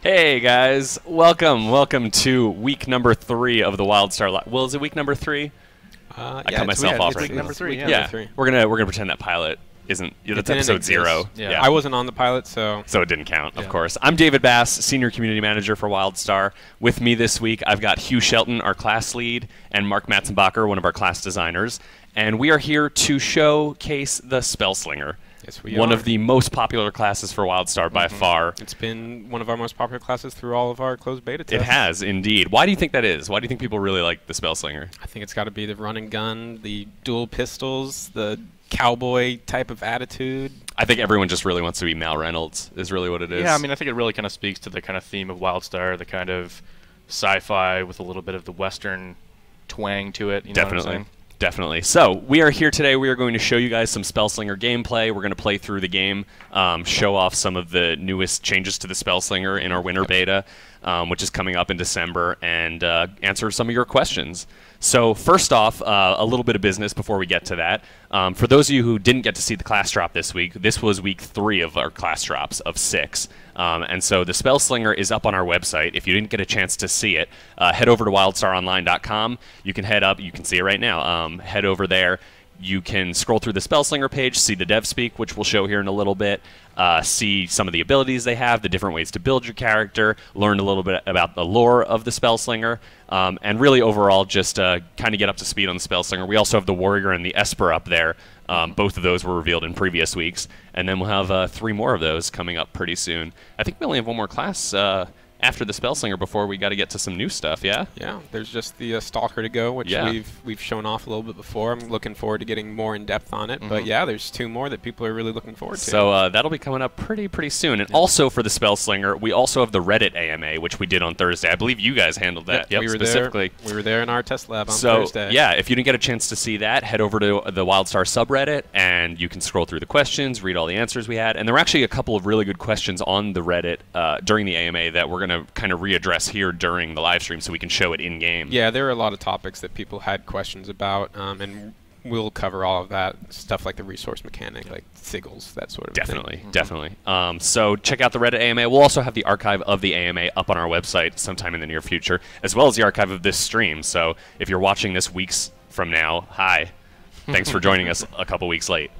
Hey guys, welcome to week number 3 of the WildStar. Well, is it week number 3? I cut myself off right week now. number 3. Yeah, we're gonna pretend that pilot isn't. That's episode 0. Yeah. I wasn't on the pilot, so it didn't count. Of course. I'm David Bass, senior community manager for WildStar. With me this week, I've got Hugh Shelton, our class lead, and Mark Matzenbacher, one of our class designers, and we are here to showcase the Spellslinger. Yes, we One are. of the most popular classes for WildStar by far. It's been one of our most popular classes through all of our closed beta tests. It has, indeed. Why do you think that is? Why do you think people really like the Spellslinger? I think it's got to be the run and gun, the dual pistols, the cowboy type of attitude. I think everyone just really wants to be Mal Reynolds, is really what it is. Yeah, I mean, I think it really kind of speaks to the kind of theme of WildStar, the kind of sci-fi with a little bit of the Western twang to it. You know what I'm saying? Definitely. So we are here today. We are going to show you guys some Spellslinger gameplay. We're going to play through the game, show off some of the newest changes to the Spellslinger in our winter beta, which is coming up in December, and answer some of your questions. So first off, a little bit of business before we get to that. For those of you who didn't get to see the class drop this week, this was week 3 of our class drops of 6. And so the Spellslinger is up on our website. If you didn't get a chance to see it, head over to wildstaronline.com. You can head up. You can see it right now. Head over there. You can scroll through the Spellslinger page, see the dev speak, which we'll show here in a little bit, see some of the abilities they have, the different ways to build your character, learn a little bit about the lore of the Spellslinger, and really overall just kind of get up to speed on the Spellslinger. We also have the Warrior and the Esper up there. Both of those were revealed in previous weeks, and then we'll have 3 more of those coming up pretty soon. I think we only have one more class after the Spellslinger before we got to get to some new stuff, yeah? Yeah, there's just the Stalker to go, which we've shown off a little bit before. I'm looking forward to getting more in depth on it. But yeah, there's 2 more that people are really looking forward to. So that'll be coming up pretty soon. And also for the Spellslinger, we also have the Reddit AMA, which we did on Thursday. I believe you guys handled that. Yep, we were specifically. We were there in our test lab on Thursday. Yeah, if you didn't get a chance to see that, head over to the WildStar subreddit, and you can scroll through the questions, read all the answers we had. And there were actually a couple of really good questions on the Reddit during the AMA that we're going to kind of readdress here during the live stream so we can show it in game. Yeah, there are a lot of topics that people had questions about, and we'll cover all of that stuff, like the resource mechanic, like sigils, that sort of thing. Definitely. So check out the Reddit AMA. We'll also have the archive of the AMA up on our website sometime in the near future, as well as the archive of this stream. So if you're watching this weeks from now, hi. Thanks for joining us a couple weeks late.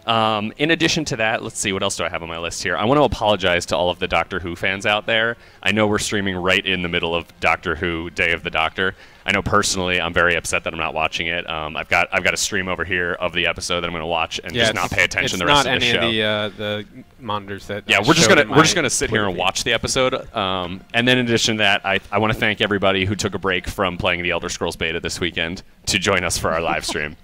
In addition to that, let's see, what else do I have on my list here? I want to apologize to all of the Doctor Who fans out there. I know we're streaming right in the middle of Doctor Who Day of the Doctor. I know personally I'm very upset that I'm not watching it. I've got a stream over here of the episode that I'm going to watch and just not pay attention the rest of the show. It's not any of the monitors that we're just gonna sit here and watch the episode. And then in addition to that, I want to thank everybody who took a break from playing the Elder Scrolls beta this weekend to join us for our live stream.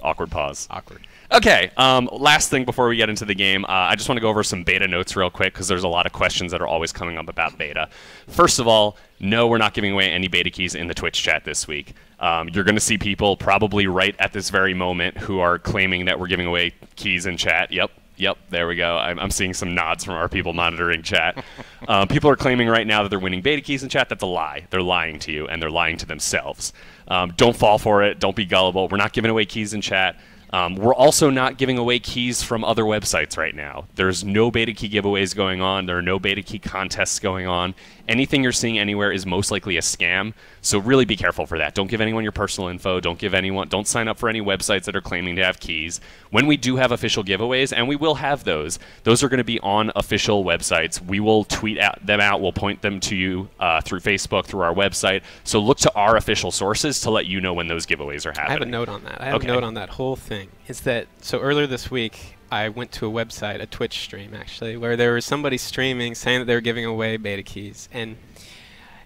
Awkward pause. Awkward. Okay, last thing before we get into the game, I just want to go over some beta notes real quick because there's a lot of questions that are always coming up about beta. First of all, no, we're not giving away any beta keys in the Twitch chat this week. You're going to see people probably right at this very moment who are claiming that we're giving away keys in chat. Yep, there we go. I'm seeing some nods from our people monitoring chat. People are claiming right now that they're winning beta keys in chat. That's a lie. They're lying to you, and they're lying to themselves. Don't fall for it. Don't be gullible. We're not giving away keys in chat. We're also not giving away keys from other websites right now. There's no beta key giveaways going on. There are no beta key contests going on. Anything you're seeing anywhere is most likely a scam. So really be careful for that. Don't give anyone your personal info. Don't sign up for any websites that are claiming to have keys. When we do have official giveaways, and we will have those are going to be on official websites. We will tweet them out. We'll point them to you through Facebook, through our website. So look to our official sources to let you know when those giveaways are happening. I have a note on that. I have a note on that whole thing. Is that so earlier this week, I went to a website, a Twitch stream actually, where there was somebody streaming saying that they were giving away beta keys. And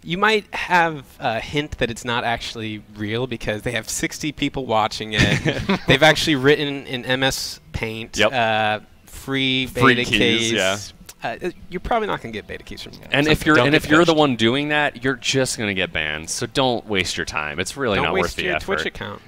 you might have a hint that it's not actually real because they have 60 people watching it. They've actually written in MS Paint free beta keys. Yeah. You're probably not going to get beta keys from them. And if you're the one doing that, you're just going to get banned. So don't waste your time. It's really not worth the effort. Don't waste your Twitch account.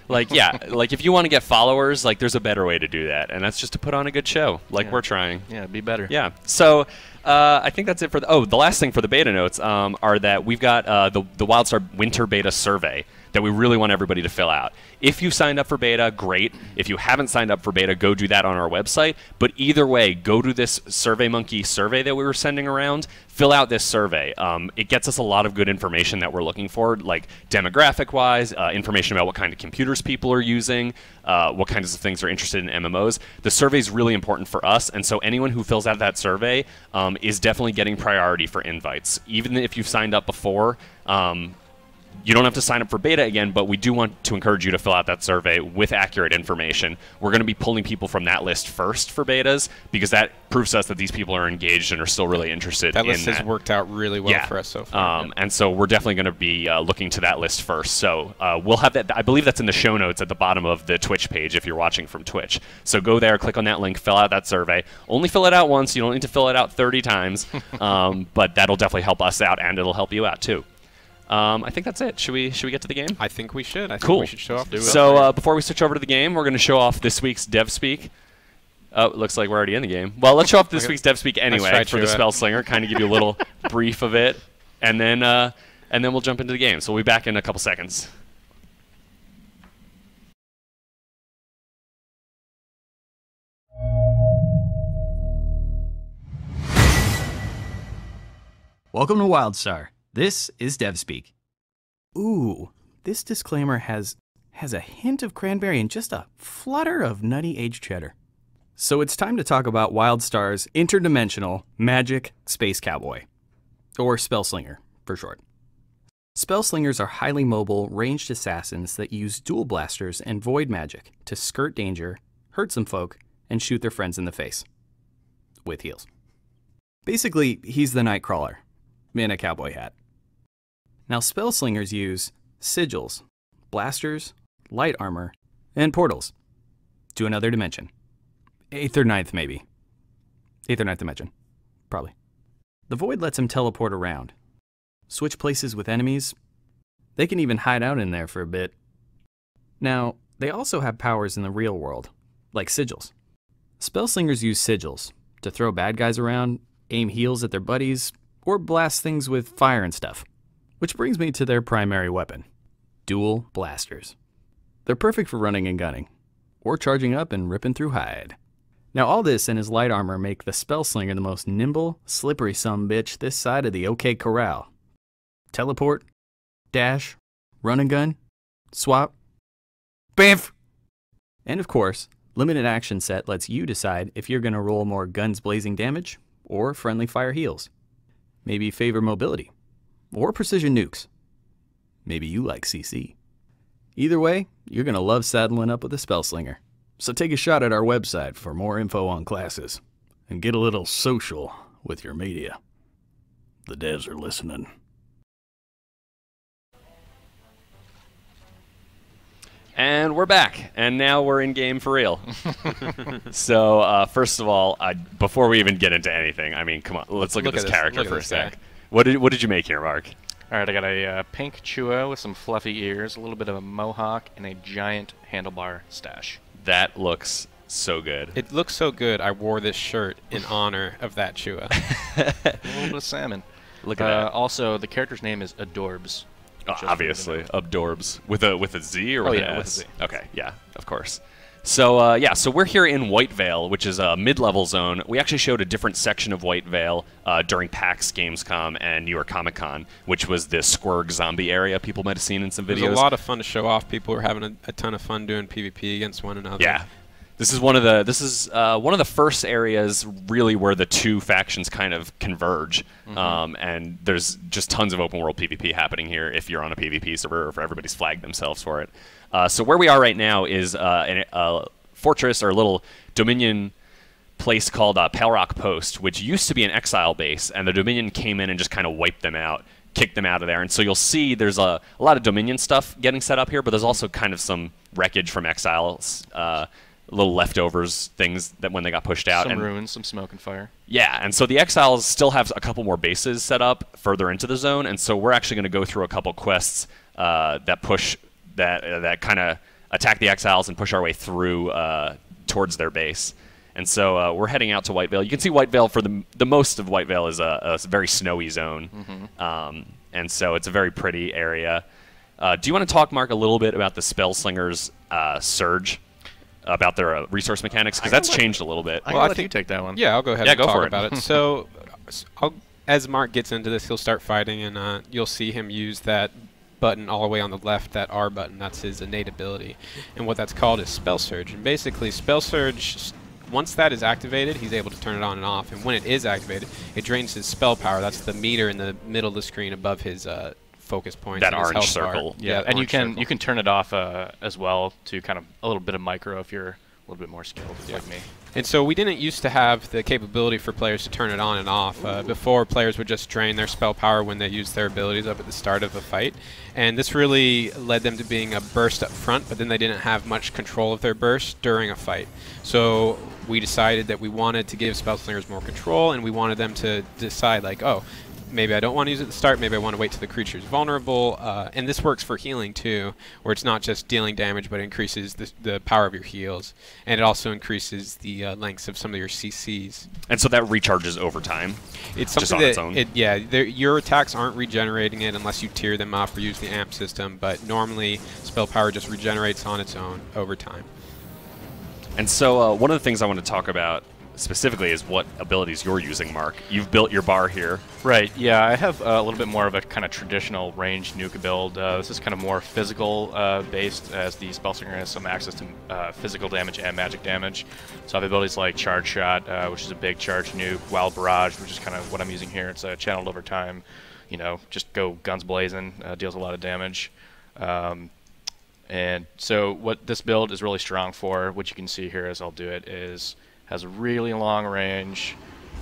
Like if you want to get followers, like there's a better way to do that, and that's just to put on a good show, like we're trying. Yeah, be better. Yeah. So I think that's it for the last thing for the beta notes are that we've got the WildStar Winter Beta Survey. that we really want everybody to fill out. If you signed up for beta, great. If you haven't signed up for beta, go do that on our website. But either way, go to this SurveyMonkey survey that we were sending around. Fill out this survey. It gets us a lot of good information that we're looking for, like demographic-wise, information about what kind of computers people are using, what kinds of things are interested in MMOs. The survey is really important for us, and so anyone who fills out that survey is definitely getting priority for invites. Even if you've signed up before, you don't have to sign up for beta again, but we do want to encourage you to fill out that survey with accurate information. We're going to be pulling people from that list first for betas because that proves to us that these people are engaged and are still really interested in that. That list has worked out really well for us so far. And so we're definitely going to be looking to that list first. So we'll have that. I believe that's in the show notes at the bottom of the Twitch page if you're watching from Twitch. So go there, click on that link, fill out that survey. Only fill it out once. You don't need to fill it out 30 times. But that'll definitely help us out, and it'll help you out too. I think that's it. Should we get to the game? I think we should. I think Cool. we should show off. So before we switch over to the game, we're going to show off this week's Dev Speak. Oh, it looks like we're already in the game. Well, let's show off this week's Dev Speak anyway for the Spellslinger, kind of give you a little brief of it, and then we'll jump into the game. So we'll be back in a couple seconds. Welcome to WildStar. This is DevSpeak. Ooh, this disclaimer has a hint of cranberry and just a flutter of nutty aged cheddar. So it's time to talk about WildStar's interdimensional magic space cowboy, or Spellslinger for short. Spellslingers are highly mobile, ranged assassins that use dual blasters and void magic to skirt danger, hurt some folk, and shoot their friends in the face. With heals. Basically, he's the Nightcrawler in a cowboy hat. Now, Spellslingers use sigils, blasters, light armor, and portals to another dimension. 8th or 9th, maybe. 8th or 9th dimension. Probably. The Void lets him teleport around, switch places with enemies. They can even hide out in there for a bit. Now, they also have powers in the real world, like sigils. Spellslingers use sigils to throw bad guys around, aim heals at their buddies, or blast things with fire and stuff. Which brings me to their primary weapon, dual blasters. They're perfect for running and gunning, or charging up and ripping through hide. Now all this and his light armor make the Spellslinger the most nimble, slippery sumbitch this side of the OK Corral. Teleport, dash, run and gun, swap, bamf! And of course, limited action set lets you decide if you're going to roll more guns blazing damage or friendly fire heals. Maybe favor mobility. Or precision nukes. Maybe you like CC. Either way, you're going to love saddling up with a Spellslinger. So take a shot at our website for more info on classes. And get a little social with your media. The devs are listening. And we're back, and now we're in game for real. So first of all, before we even get into anything, I mean, come on, let's look at this character for a sec. What did you make here, Mark? All right, I got a pink Chua with some fluffy ears, a little bit of a mohawk, and a giant handlebar stash. That looks so good. It looks so good. I wore this shirt in honor of that Chua. A little bit of salmon. Look at that. Also, the character's name is Adorbs. Obviously, Abdorbs with a Z or with an S? With a Z. Okay, yeah, of course. So so we're here in White Vale, which is a mid-level zone. We actually showed a different section of White Vale during PAX, Gamescom, and New York Comic Con, which was the Squirg zombie area people might have seen in some videos. It was a lot of fun to show off. People were having a ton of fun doing PvP against one another. Yeah. This is one of the first areas really where the two factions kind of converge, and there's just tons of open world PvP happening here if you're on a PvP server or if everybody's flagged themselves for it. So where we are right now is a fortress or a little Dominion place called Pale Rock Post, which used to be an exile base, and the Dominion came in and just kind of wiped them out, kicked them out of there. And so you'll see there's a lot of Dominion stuff getting set up here, but there's also kind of some wreckage from exiles. Little leftovers, things that when they got pushed out. Some ruins, some smoke and fire. Yeah, and so the Exiles still have a couple more bases set up further into the zone, and so we're actually going to go through a couple quests that push, that kind of attack the Exiles and push our way through towards their base. And so we're heading out to White Vale. You can see White Vale, for the most of White Vale is a very snowy zone, and so it's a very pretty area. Do you want to talk, Mark, a little bit about the Spellslinger's surge, about their resource mechanics? Because that's changed a little bit. I'll let you take that one. Yeah, I'll go ahead Yeah, and go talk for it. about it. So as Mark gets into this, he'll start fighting, and you'll see him use that button all the way on the left, that R button. That's his innate ability. And what that's called is Spell Surge. And basically, Spell Surge, once that is activated, he's able to turn it on and off. And when it is activated, it drains his spell power. That's the meter in the middle of the screen above his focus point. That and his orange health bar. circle. Yeah, and you orange circle. can turn it off as well to kind of a little bit of micro if you're a little bit more skilled like me. And so we didn't used to have the capability for players to turn it on and off. Before, players would just drain their spell power when they used their abilities up at the start of a fight. And this really led them to being a burst up front, but then they didn't have much control of their burst during a fight. So we decided that we wanted to give Spellslingers more control, and we wanted them to decide, like, oh, maybe I don't want to use it at the start, maybe I want to wait till the creature's vulnerable. And this works for healing too, where it's not just dealing damage, but it increases the power of your heals. And it also increases the lengths of some of your CCs. And so that recharges over time. It's just something on that, its own. your attacks aren't regenerating it unless you tier them up or use the amp system, but normally spell power just regenerates on its own over time. And so one of the things I want to talk about specifically is what abilities you're using, Mark. You've built your bar here. Right, yeah, I have a little bit more of a kind of traditional ranged nuke build. This is kind of more physical based, as the Spellslinger has some access to physical damage and magic damage. So I have abilities like Charge Shot, which is a big charge nuke, Wild Barrage, which is kind of what I'm using here. It's channeled over time, you know, just go guns blazing, deals a lot of damage. And so what this build is really strong for, what you can see here as I'll do it, is has a really long range.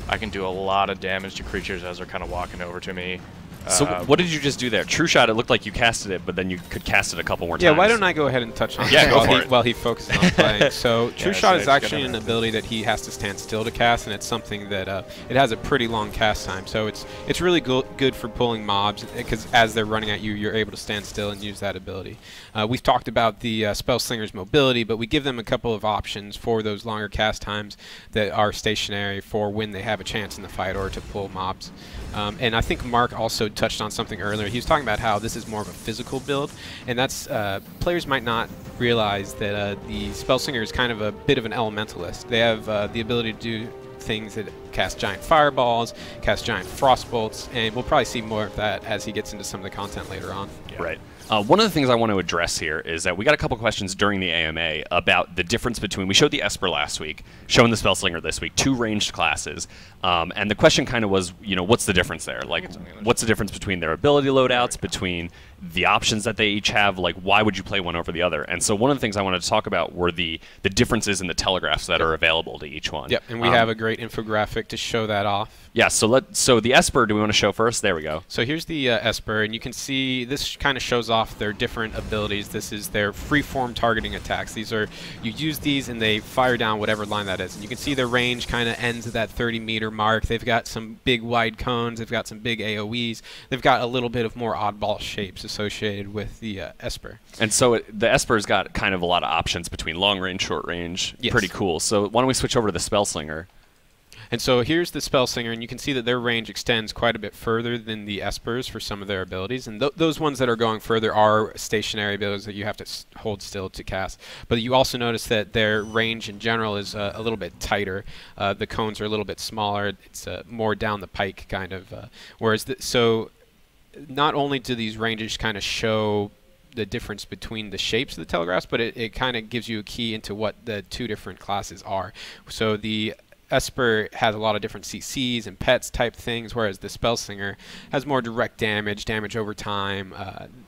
I can do a lot of damage to creatures as they're kind of walking over to me. So what did you just do there? True Shot, it looked like you casted it, but then you could cast it a couple more times. Yeah, why don't I go ahead and touch on Yeah, it go while for he, it. while he focuses on playing. So True Yeah, Shot so is it's actually gonna- an ability that he has to stand still to cast, and it's something that it has a pretty long cast time. So it's really good for pulling mobs, because as they're running at you, you're able to stand still and use that ability. We've talked about the Spellslinger's mobility, but we give them a couple of options for those longer cast times that are stationary for when they have a chance in the fight or to pull mobs. And I think Mark also touched on something earlier. He was talking about how this is more of a physical build, and that's players might not realize that the Spellslinger is kind of a bit of an elementalist. They have the ability to do things that cast giant fireballs, cast giant frostbolts, and we'll probably see more of that as he gets into some of the content later on. Yeah. Right. One of the things I want to address here is that we got a couple questions during the AMA about the difference between, we showed the Esper last week, showing the Spellslinger this week, two ranged classes, and the question kind of was, you know, what's the difference there? Like, what's the difference between their ability loadouts, between the options that they each have? Like, why would you play one over the other? And so one of the things I wanted to talk about were the differences in the telegraphs that are available to each one. Yep, and we have a great infographic to show that off. Yeah, so the Esper, do we want to show first? There we go. So here's the Esper, and you can see this kind of shows off their different abilities. This is their free-form targeting attacks. These are, you use these and they fire down whatever line that is. And you can see their range kind of ends at that 30-meter mark. They've got some big wide cones. They've got some big AoEs. They've got a little bit of more oddball shapes associated with the Esper. And so the Esper's got kind of a lot of options between long range, short range. Yes. Pretty cool. So why don't we switch over to the Spellslinger? And so here's the Spellslinger, and you can see that their range extends quite a bit further than the Espers for some of their abilities. And those ones that are going further are stationary abilities that you have to hold still to cast. But you also notice that their range in general is a little bit tighter. The cones are a little bit smaller. It's more down the pike kind of. Whereas, so not only do these ranges kind of show the difference between the shapes of the telegraphs, but it kind of gives you a key into what the two different classes are. So the Esper has a lot of different CCs and pets type things, whereas the Spellslinger has more direct damage over time.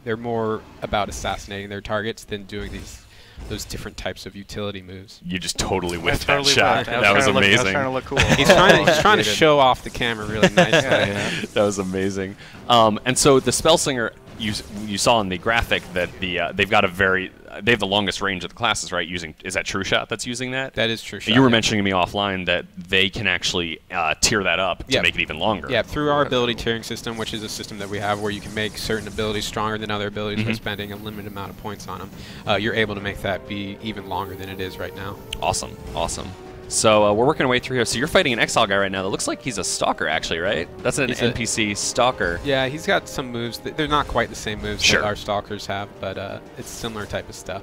They're more about assassinating their targets than doing those different types of utility moves. You just totally whiffed Totally that shot. whiffed. That was I was amazing. trying to look cool. He's trying to show off the camera really nicely. That was amazing. And so the Spellslinger, you saw in the graphic that they've got they have the longest range of the classes, right? Is that True Shot that's using that? That is True Shot. You were mentioning to me offline that they can actually tier that up to Yep. make it even longer. Yeah, through our ability tiering system, which is a system that we have where you can make certain abilities stronger than other abilities by spending a limited amount of points on them. You're able to make that be even longer than it is right now. Awesome, awesome. So we're working our way through here. So you're fighting an exile guy right now that looks like he's a stalker, actually, right? That's an NPC stalker. Yeah, he's got some moves. They're not quite the same moves Sure. that our stalkers have, but it's similar type of stuff.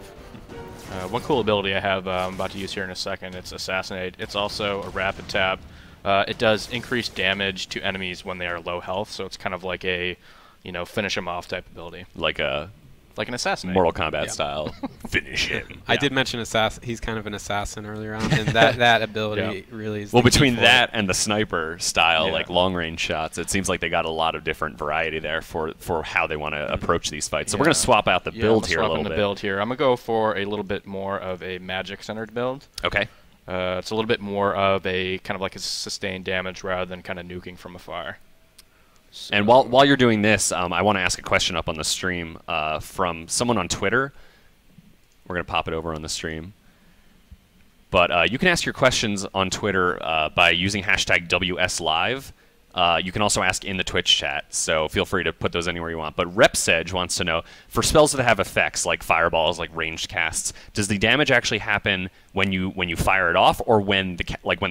One cool ability I have I'm about to use here in a second, it's Assassinate. It's also a rapid tap. It does increase damage to enemies when they are low health, so it's kind of like a, finish them off type ability. Like Like an Assassinate. Mortal Kombat style. Finish him. I did mention he's kind of an assassin earlier on, and that ability really is. Well, the key between for that it. and the sniper style, Yeah. like long-range shots, it seems like they got a lot of different variety there for how they want to approach these fights. So we're going to swap out the build here a little bit. Build here. I'm going to go for a little bit more of a magic-centered build. Okay. It's a little bit more of a kind of like a sustained damage rather than kind of nuking from afar. So And while you're doing this, I want to ask a question up on the stream from someone on Twitter. We're going to pop it over on the stream. But you can ask your questions on Twitter by using hashtag WSLive. You can also ask in the Twitch chat, so feel free to put those anywhere you want. But Repsedge wants to know, for spells that have effects like fireballs, like ranged casts, does the damage actually happen when you fire it off, or when the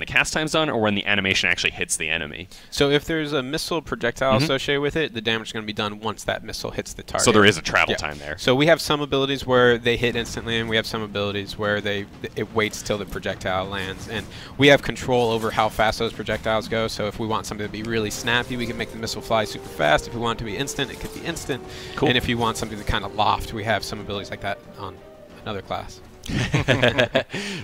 cast time's done, or when the animation actually hits the enemy? So if there's a missile projectile associated with it, the damage is going to be done once that missile hits the target. So there is a travel time there. So we have some abilities where they hit instantly, and we have some abilities where it waits till the projectile lands. And we have control over how fast those projectiles go. So if we want something to be really snappy, we can make the missile fly super fast. If we want it to be instant, it could be instant. Cool. And if you want something to kind of loft, we have some abilities like that on another class.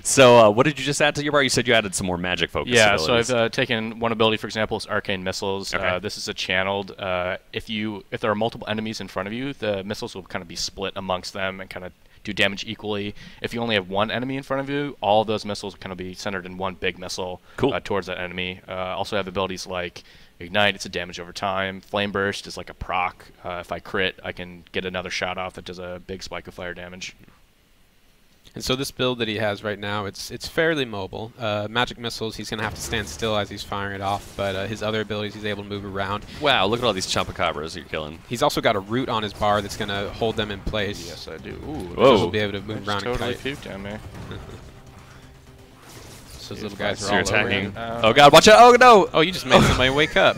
So what did you just add to your bar? You said you added some more magic focus abilities. So I've taken one ability, for example, is Arcane Missiles. Okay. This is a channeled. If there are multiple enemies in front of you, the missiles will kind of be split amongst them and kind of do damage equally. If you only have one enemy in front of you, all of those missiles will kind of be centered in one big missile towards that enemy. Also have abilities like Ignite, it's a damage over time. Flame Burst is like a proc. If I crit, I can get another shot off that does a big spike of fire damage. And so this build that he has right now, it's fairly mobile. Magic missiles, he's going to have to stand still as he's firing it off, but his other abilities, he's able to move around. Wow, look at all these Chupacabras you're killing. He's also got a root on his bar that's going to hold them in place. Yes, I do. Ooh, Whoa. He'll be able to move around totally and kite. puked on me. So those little guys So are you're all over attacking. him. Oh god, watch out! Oh no! Oh, you just made somebody wake up.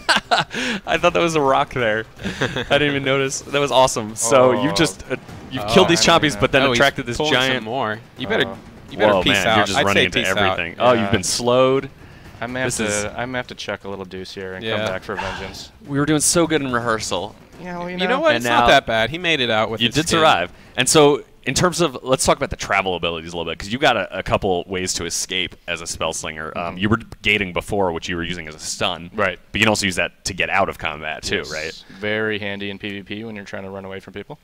I thought that was a rock there. I didn't even notice. That was awesome. So you just you've killed these I didn't chompies, but then Oh, he's attracted this pulling some giant. more. You better Whoa, peace man, out. you're just I'd running say into peace everything. out. Oh, you've been slowed. I may have to chuck a little deuce here and come back for vengeance. We were doing so good in rehearsal. Yeah, well, You know what? And It's now- not that bad. He made it out with You his did skin. survive. And so, in terms of, let's talk about the travel abilities a little bit, because you got a couple ways to escape as a Spellslinger. You were gating before, which you were using as a stun. Right. But you can also use that to get out of combat, too, Yes. right? Very handy in PvP when you're trying to run away from people.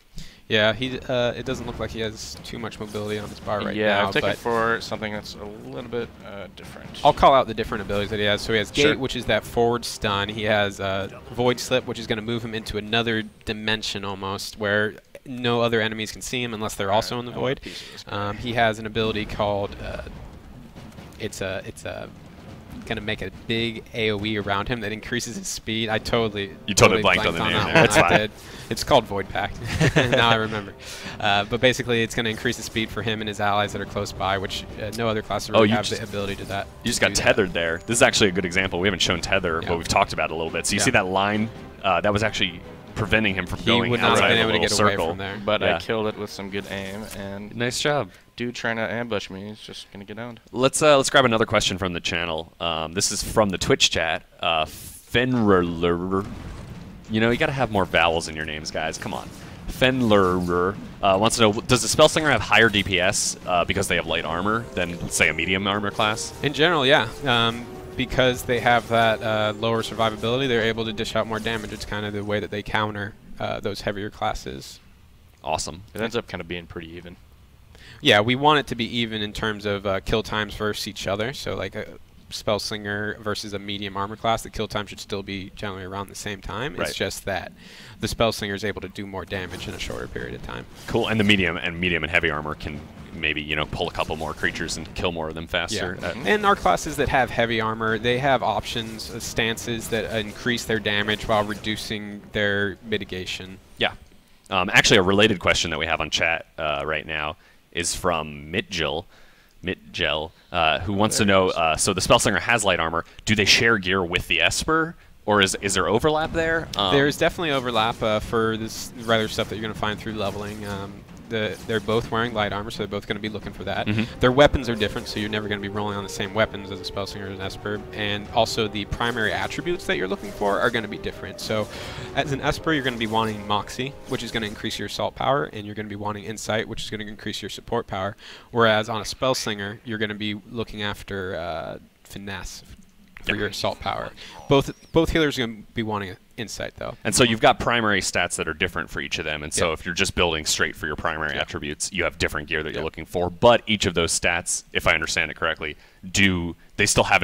Yeah, it doesn't look like he has too much mobility on his bar right yeah, now. I've taken but for something that's a little bit different. I'll call out the different abilities that he has. So he has Gate, Sure. which is that forward stun. He has Void Slip, which is going to move him into another dimension almost, where no other enemies can see him unless they're also in the I want a void. piece of this guy. He has an ability called it's going to make a big AoE around him that increases his speed. I totally blanked on the name that there. one. That's I fine. did. It's called Void Pact. Now I remember. But basically, it's going to increase the speed for him and his allies that are close by, which no other class really you have just- the ability to that. You just got tethered there. This is actually a good example. We haven't shown tether, Yeah. but we've talked about it a little bit. So you Yeah. see that line? That was actually preventing him from He going would not have outside been of able the to little get away circle. from there. But Yeah. I killed it with some good aim, and Nice job. dude trying to ambush me is just gonna get owned. Let's grab another question from the channel. This is from the Twitch chat. Fenrler. You know, you got to have more vowels in your names, guys. Come on. Fenler wants to know, does the Spellslinger have higher DPS because they have light armor than, say, a medium armor class? In general, yeah. Because they have that lower survivability, they're able to dish out more damage. It's kind of the way that they counter those heavier classes. Awesome. It ends up kind of being pretty even. Yeah, we want it to be even in terms of kill times versus each other. So like a Spellslinger versus a medium armor class, the kill time should still be generally around the same time. Right. It's just that the Spellslinger is able to do more damage in a shorter period of time. Cool. And the medium and heavy armor can maybe, you know, pull a couple more creatures and kill more of them faster. Yeah. And our classes that have heavy armor, they have options, stances that increase their damage while reducing their mitigation. Yeah. Actually, a related question that we have on chat right now is from Mitjil, Mitgel, who wants to know, so the Spellslinger has light armor. Do they share gear with the Esper? Or is there overlap there? There's definitely overlap for this rather stuff that you're going to find through leveling. They're both wearing light armor, so they're both going to be looking for that. Their weapons are different, so you're never going to be rolling on the same weapons as a Spellslinger and an Esper. And also the primary attributes that you're looking for are going to be different. So as an Esper, you're going to be wanting Moxie, which is going to increase your assault power, and you're going to be wanting Insight, which is going to increase your support power. Whereas on a Spellslinger, you're going to be looking after Finesse for your assault power. Both healers are going to be wanting Insight, though. And so you've got primary stats that are different for each of them. And so if you're just building straight for your primary attributes, you have different gear that you're looking for. But each of those stats, if I understand it correctly, they still have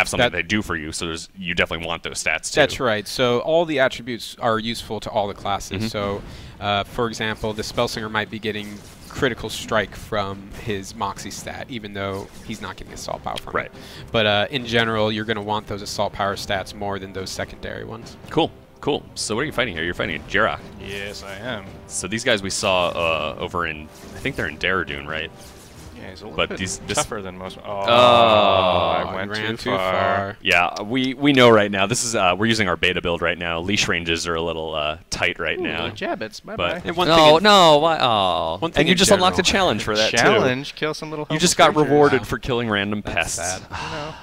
something that they do for you. So you definitely want those stats too. That's right. So all the attributes are useful to all the classes. So, for example, the Spellslinger might be getting critical strike from his Moxie stat, even though he's not getting assault power from it. But in general, you're going to want those assault power stats more than those secondary ones. Cool. So what are you fighting here? You're fighting Jirok. Yes, I am. So these guys we saw over in, I think they're in Dehradun, right? Yeah, he's a little bit tougher than most. Oh, I went ran too far. Yeah, we know right now. This is we're using our beta build right now. Leash ranges are a little tight right now. Jabbits, But bye-bye. why? Oh, and you just unlocked a challenge for that Challenge, kill some little. You just got creatures. rewarded for killing random pests. Sad.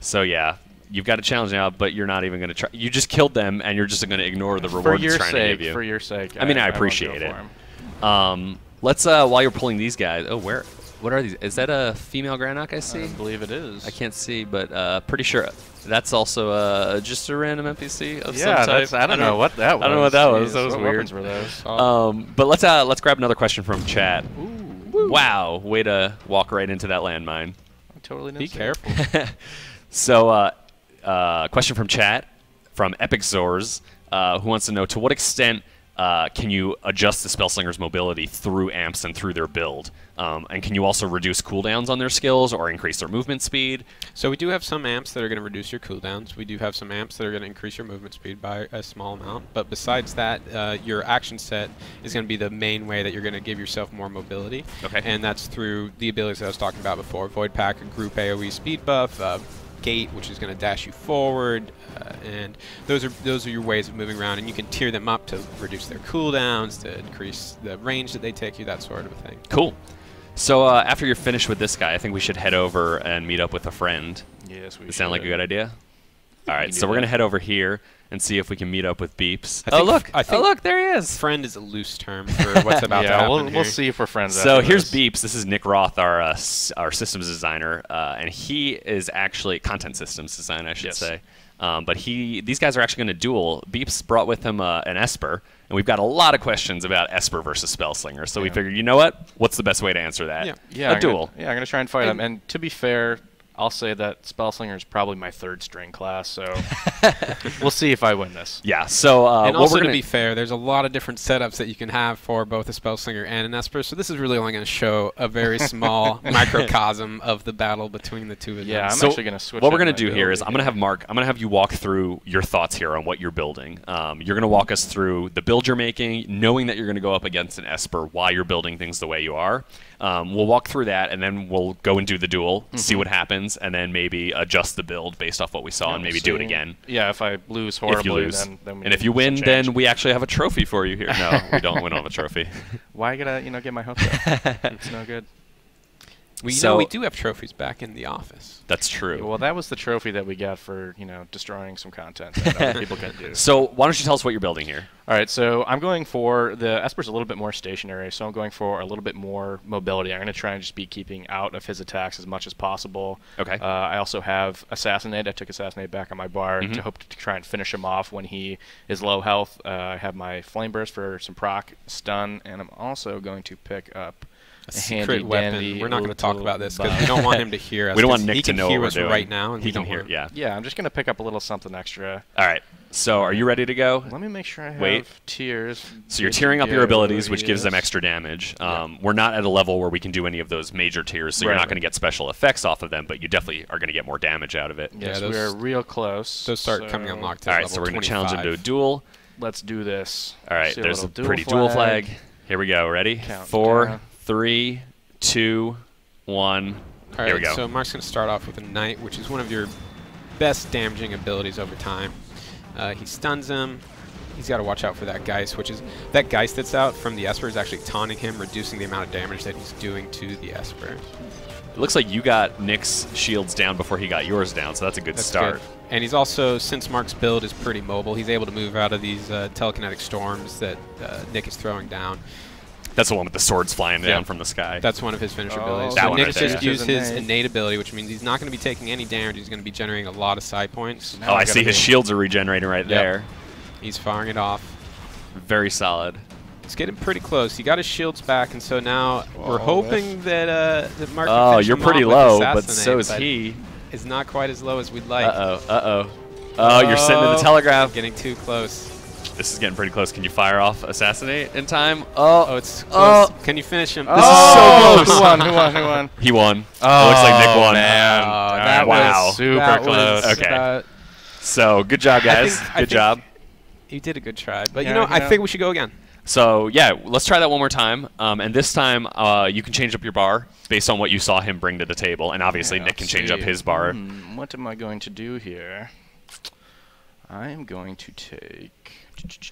So yeah, you've got a challenge now, but you're not even going to try. You just killed them, and you're just going to ignore the reward it's trying to give you. For your sake. I mean, I appreciate it. Let's while you're pulling these guys. Oh, what are these? Is that a female Granok I see? I believe it is. I can't see, but pretty sure that's also just a random NPC of some type. I don't know what that was. I don't know what that was. That was what weird. Weapons were those? But let's grab another question from chat. Ooh. Wow, way to walk right into that landmine. I totally didn't Be see careful. So, question from chat from Epic Zors, who wants to know, to what extent can you adjust the Spellslinger's mobility through amps and through their build? And can you also reduce cooldowns on their skills or increase their movement speed? So we do have some amps that are going to reduce your cooldowns. We do have some amps that are going to increase your movement speed by a small amount. But besides that, your action set is going to be the main way that you're going to give yourself more mobility. Okay. And that's through the abilities that I was talking about before. Void Pack, a group AoE speed buff, Gate, which is going to dash you forward, and those are your ways of moving around, and you can tier them up to reduce their cooldowns, to increase the range that they take you, that sort of a thing. Cool. So after you're finished with this guy, I think we should head over and meet up with a friend. Yes, we Does that sound like a good idea? All right, can so do we're going to that. head over here and see if we can meet up with Beeps. I think look, there he is. friend is a loose term for what's about to Yeah, happen we'll see if we're friends. So after here's this. Beeps. This is Nick Roth, our systems designer, and he is actually content systems design, I should say. But these guys are actually going to duel. Beeps brought with him an Esper, and we've got a lot of questions about Esper versus Spellslinger. So we figured, you know what? What's the best way to answer that? Yeah, a duel. I'm going to try and fight him. And to be fair, I'll say that Spellslinger is probably my third string class, so we'll see if I win this. Yeah, so and what also, we're to be fair, there's a lot of different setups that you can have for both a Spellslinger and an Esper, so this is really only going to show a very small microcosm of the battle between the two of them. Yeah, I'm So actually going to switch. what we're going going to do here is I'm going to have Mark. I'm going to have you walk through your thoughts here on what you're building. You're going to walk us through the build you're making, knowing that you're going to go up against an Esper, why you're building things the way you are. We'll walk through that, and then we'll go and do the duel, see what happens, and then maybe adjust the build based off what we saw, and maybe do it again. Yeah, if I lose horribly, If you lose, then we and if need you some win, change. then we actually have a trophy for you here. No, we don't. We don't have a trophy. Why gotta get my hopes up? It's no good. We So- do have trophies back in the office. That's true. Well, that was the trophy that we got for destroying some content that other people can do. So why don't you tell us what you're building here? All right, so I'm going for the Esper's a little bit more stationary, so I'm going for a little bit more mobility. I'm going to try and just be keeping out of his attacks as much as possible. Okay. I also have Assassinate. I took Assassinate back on my bar to hope to try and finish him off when he is low health. I have my Flame Burst for some proc, stun, and I'm also going to pick up a Secret weapon. We're not going to talk about this because we don't want him to hear us. We don't want 'cause Nick he to can know hear what us we're doing. right now, and He we can don't hear. want- Yeah. Yeah, I'm just going to pick up a little something extra. All right. So are you ready to go? Let me make sure I have Wait. tiers. So you're Good to tearing up your go, abilities, which gives them yes. extra damage. We're not at a level where we can do any of those major tiers, so you're Right. not going to get special effects off of them, but you definitely are going to get more damage out of it. Yes, Yeah, we are those- real close. Those start so coming unlocked. All right, so we're going to challenge him to a duel. Let's do this. All right, See there's a little pretty duel flag. Here we go. Ready? Count 4, down. 3, 2, 1. All Here we right, go. so Mark's going to start off with a Knight, which is one of your best damaging abilities over time. He stuns him. He's got to watch out for that Geist, which is that Geist that's out from the Esper is actually taunting him, reducing the amount of damage that he's doing to the Esper. It looks like you got Nick's shields down before he got yours down, so that's a good start. Good. And he's also, since Mark's build is pretty mobile, he's able to move out of these telekinetic storms that Nick is throwing down. That's the one with the swords flying down from the sky. That's one of his finisher abilities. That So one Nick right there. just used his innate ability, which means he's not going to be taking any damage. He's going to be generating a lot of side points. Oh, I see his shields are regenerating right there. He's firing it off. Very solid. It's getting pretty close. He got his shields back, and so now we're hoping that Mark can Oh, finish you're him pretty off with low, but Assassinate, so is but he. It's not quite as low as we'd like. Oh, you're sitting in the telegraph. Getting too close. This is getting pretty close. Can you fire off Assassinate in time? Oh, it's close. Can you finish him? This is so close. Who won? Who won? Who won? He won. Oh, It looks like Nick won. Man. that Wow. was super that close. was Okay. about- So, good job, guys. I Good think job. You did a good try, but Yeah, I think we should go again. So, yeah, let's try that one more time. And this time, you can change up your bar based on what you saw him bring to the table. And obviously, Yeah, Nick can let's change up see. his bar. What am I going to do here? I am going to take...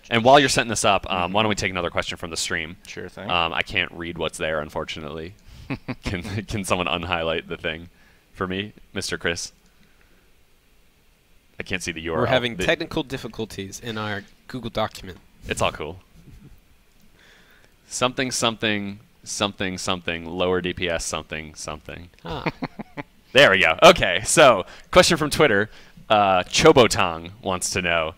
And while you're setting this up, why don't we take another question from the stream? Sure thing. I can't read what's there, unfortunately. Can someone unhighlight the thing for me, Mr. Chris? I can't see the URL. We're having technical difficulties in our Google document. It's all cool. Something, something, something, something, lower DPS, something, something. Ah. There we go. Okay, so question from Twitter. Chobotong wants to know,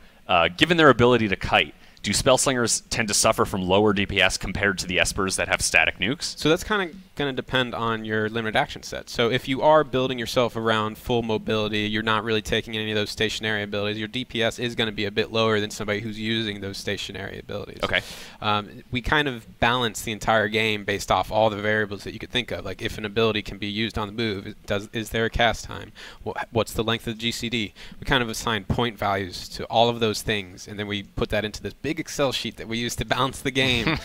given their ability to kite, do Spellslingers tend to suffer from lower DPS compared to the Espers that have static nukes? So that's kind of going to depend on your limited action set. So if you are building yourself around full mobility, you're not really taking any of those stationary abilities, your DPS is going to be a bit lower than somebody who's using those stationary abilities. Okay. We kind of balance the entire game based off all the variables that you could think of. Like if an ability can be used on the move, is there a cast time? What's the length of the GCD? We kind of assign point values to all of those things, and then we put that into this big Excel sheet that we use to balance the game.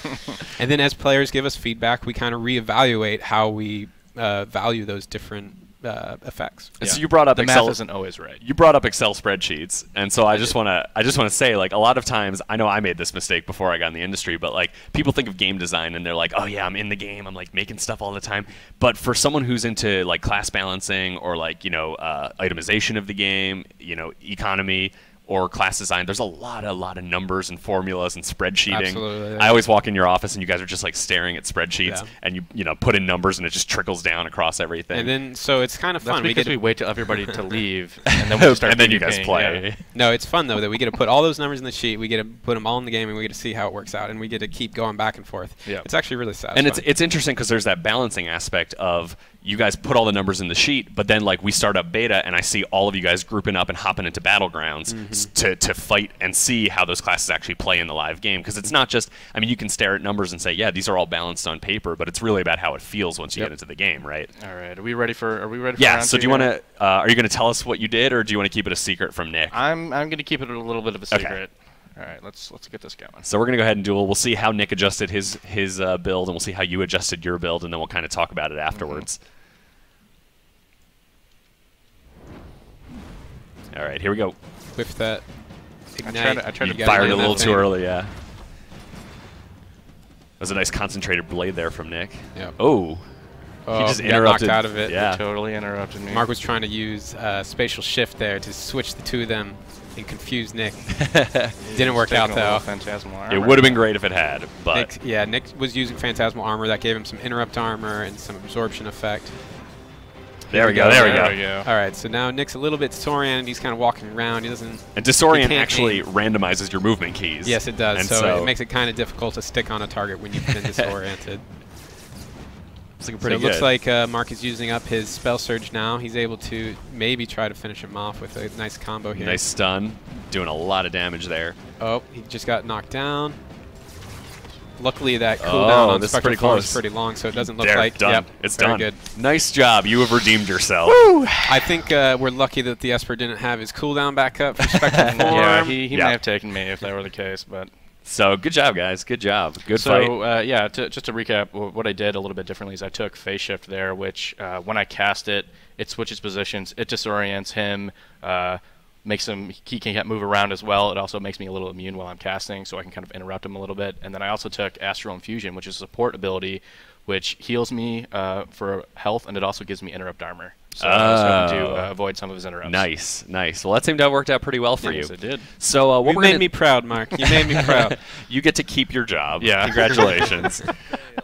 And then as players give us feedback, we kind of reevaluate how we value those different effects. And so you brought up the Excel. math isn't always right. You brought up Excel spreadsheets, and so I just want to say, like, a lot of times, I know I made this mistake before I got in the industry, but like people think of game design and they're like, oh yeah, I'm in the game, I'm like making stuff all the time. But for someone who's into like class balancing or like itemization of the game, economy or class design, there's a lot of numbers and formulas and spreadsheeting. Absolutely. I always walk in your office and you guys are just like staring at spreadsheets, and you put in numbers and it just trickles down across everything. And then so it's kind of That's fun. because we wait till everybody to leave, and then we start and then you PvPing, guys play. yeah. No, it's fun though that we get to put all those numbers in the sheet. We get to put them all in the game, and we get to see how it works out, and we get to keep going back and forth. Yeah. It's actually really satisfying. And it's interesting because there's that balancing aspect of you guys put all the numbers in the sheet, but then like we start up beta and I see all of you guys grouping up and hopping into battlegrounds to fight and see how those classes actually play in the live game. Because it's not just, I mean, you can stare at numbers and say, yeah, these are all balanced on paper, but it's really about how it feels once you get into the game, right? All right, are we ready for Yeah. round So two do you want here? to? Are you going to tell us what you did, or do you want to keep it a secret from Nick? I'm going to keep it a little bit of a Okay. secret. All right, let's get this going. So we're going to go ahead and duel. We'll see how Nick adjusted his build, and we'll see how you adjusted your build, and then we'll kind of talk about it afterwards. All right, here we go. with that ignite. I tried You to fired land it a little that too thing. early, yeah. That was a nice concentrated blade there from Nick. Yep. Oh, Oh, he just got knocked interrupted. out of it. Yeah. Totally interrupted me. Mark was trying to use spatial shift there to switch the two of them and confuse Nick. Didn't work out though. Phantasmal It armor. would have been great if it had, but Nick was using Phantasmal Armor. That gave him some interrupt armor and some absorption effect. there we go. There we go. All right, so now Nick's a little bit disoriented. He's kind of walking around. He doesn't. And disorient He can't actually aim. randomizes your movement keys. Yes, it does. And So it makes it kind of difficult to stick on a target when you've been disoriented. it's looking So pretty it good. looks like Mark is using up his Spell Surge now. He's able to maybe try to finish him off with a nice combo here. Nice stun, doing a lot of damage there. Oh, he just got knocked down. Luckily, that cooldown on this is Spectral pretty Form close. is pretty long, so it doesn't look There, like done. Yep, It's very done. good. Nice job. You have redeemed yourself. I think we're lucky that the Esper didn't have his cooldown back up for Spectral Form. Yeah, he Yeah. may have taken me if that were the case, but So good job, guys. Good job. Good So fight. yeah, just to recap, what I did a little bit differently is I took phase shift there, which when I cast it, it switches positions, it disorients him, makes him he can't move around as well. It also makes me a little immune while I'm casting, so I can kind of interrupt him a little bit. And then I also took Astral Infusion, which is a support ability, which heals me for health, and it also gives me interrupt armor. So I was hoping to avoid some of his interrupts. Nice, nice. Well, that seemed to have worked out pretty well for you. Yes, it did. So what You we're made gonna me proud, Mark. You made me proud. you get to keep your job. Yeah. Congratulations.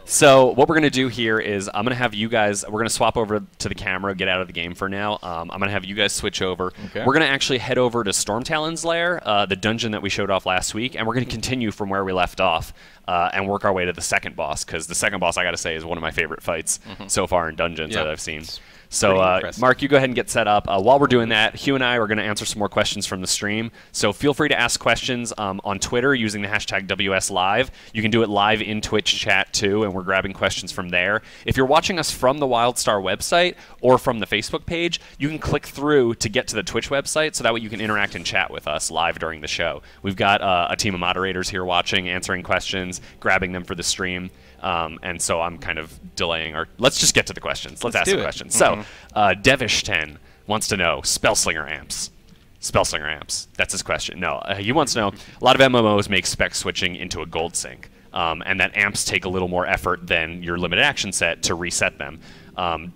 So what we're going to do here is I'm going to have you guys, we're going to swap over to the camera, get out of the game for now. I'm going to have you guys switch over. Okay. We're going to actually head over to Stormtalon's lair, the dungeon that we showed off last week, and we're going to continue from where we left off and work our way to the second boss, because the second boss, I got to say, is one of my favorite fights so far in dungeons that I've seen. So, Mark, you go ahead and get set up. While we're doing that, Hugh and I are going to answer some more questions from the stream. So feel free to ask questions on Twitter using the hashtag WSLive. You can do it live in Twitch chat, too, and we're grabbing questions from there. If you're watching us from the WildStar website or from the Facebook page, you can click through to get to the Twitch website, so that way you can interact and chat with us live during the show. We've got a team of moderators here watching, answering questions, grabbing them for the stream. And so I'm kind of delaying let's just get to the questions. Let's ask the questions. So, Devish10 wants to know, Spellslinger amps. Spellslinger amps. That's his question. No, he wants to know, a lot of MMOs make spec switching into a gold sync, and that amps take a little more effort than your limited action set to reset them.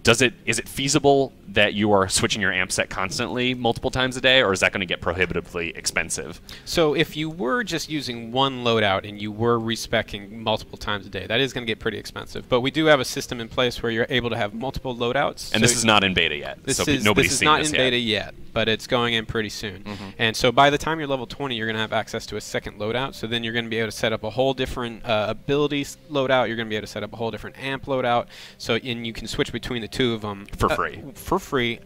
Is it feasible that you are switching your amp set constantly multiple times a day, or is that going to get prohibitively expensive? So if you were just using one loadout and you were respecking multiple times a day, that is going to get pretty expensive. But we do have a system in place where you're able to have multiple loadouts. And so this is not in beta yet. This so is, nobody's this is seen not this in yet. beta yet, but it's going in pretty soon. And so by the time you're level 20, you're going to have access to a second loadout. So then you're going to be able to set up a whole different abilities loadout. You're going to be able to set up a whole different amp loadout. So and you can switch between the two of them For free. For free.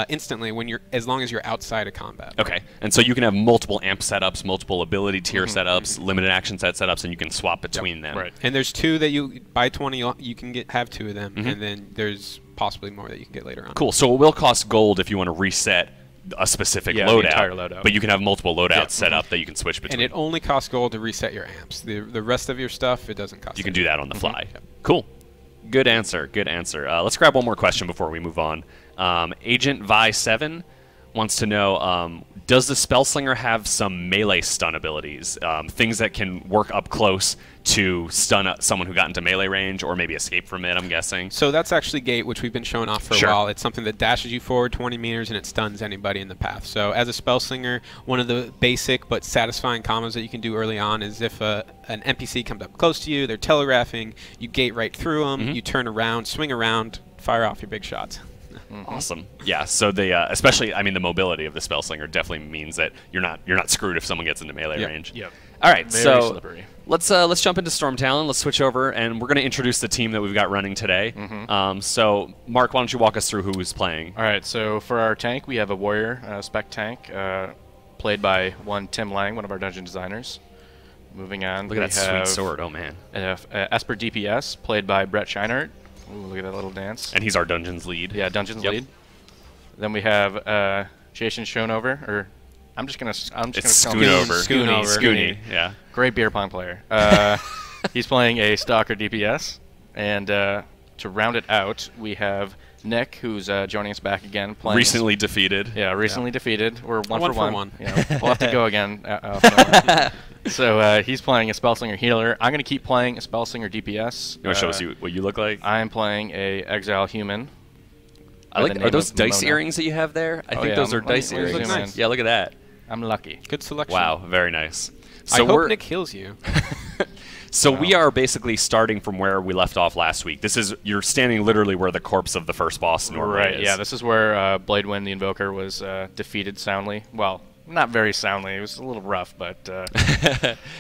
Instantly, as long as you're outside of combat. Okay, and so you can have multiple amp setups, multiple ability tier setups, limited action set setups, and you can swap between them. Right. And there's two that you by 20 you can have two of them, and then there's possibly more that you can get later on. Cool. So it will cost gold if you want to reset a specific the loadout, entire loadout. but you can have multiple loadouts set up that you can switch between. And it only costs gold to reset your amps. The rest of your stuff, it doesn't cost. You can do that on the fly. Cool. Good answer. Good answer. Let's grab one more question before we move on. Agent Vi7 wants to know, does the Spellslinger have some melee stun abilities? Things that can work up close to stun someone who got into melee range, or maybe escape from it, I'm guessing. So that's actually Gate, which we've been showing off for a while. It's something that dashes you forward 20 meters, and it stuns anybody in the path. So as a Spellslinger, one of the basic but satisfying combos that you can do early on is if an NPC comes up close to you, they're telegraphing, you gate right through them, you turn around, swing around, fire off your big shots. Awesome. Yeah. So especially, I mean, the mobility of the Spellslinger definitely means that you're not screwed if someone gets into melee range. Yep. All right. Very so slippery. let's jump into Stormtalon. Let's switch over, and we're going to introduce the team that we've got running today. So Mark, why don't you walk us through who is playing? All right. So for our tank, we have a warrior spec tank, played by one Tim Lang, one of our dungeon designers. Moving on, Look at that sweet sword. Oh man. Esper DPS, played by Brett Scheinert. Ooh, look at that little dance. And he's our dungeons lead. Yeah, dungeons lead. Then we have Jason Schoonover, or I'm just gonna call him Scoony. Yeah. Great beer pong player. He's playing a Stalker DPS, and to round it out, we have Nick, who's joining us back again, playing. Recently defeated. Yeah, recently defeated. We're one for for one. one. Yeah, we'll have to go again. So he's playing a Spellslinger healer. I'm going to keep playing a Spellslinger DPS. You want to show us what you look like? I'm playing a Exile human. Are those dice earrings that you have there? I think those are dice earrings. Nice. Yeah, look at that. I'm lucky. Good selection. Wow, very nice. I hope Nick heals you. So we are basically starting from where we left off last week. You're standing literally where the corpse of the first boss normally is. Yeah, this is where Bladewind the Invoker was defeated soundly. Well, not very soundly. It was a little rough, but...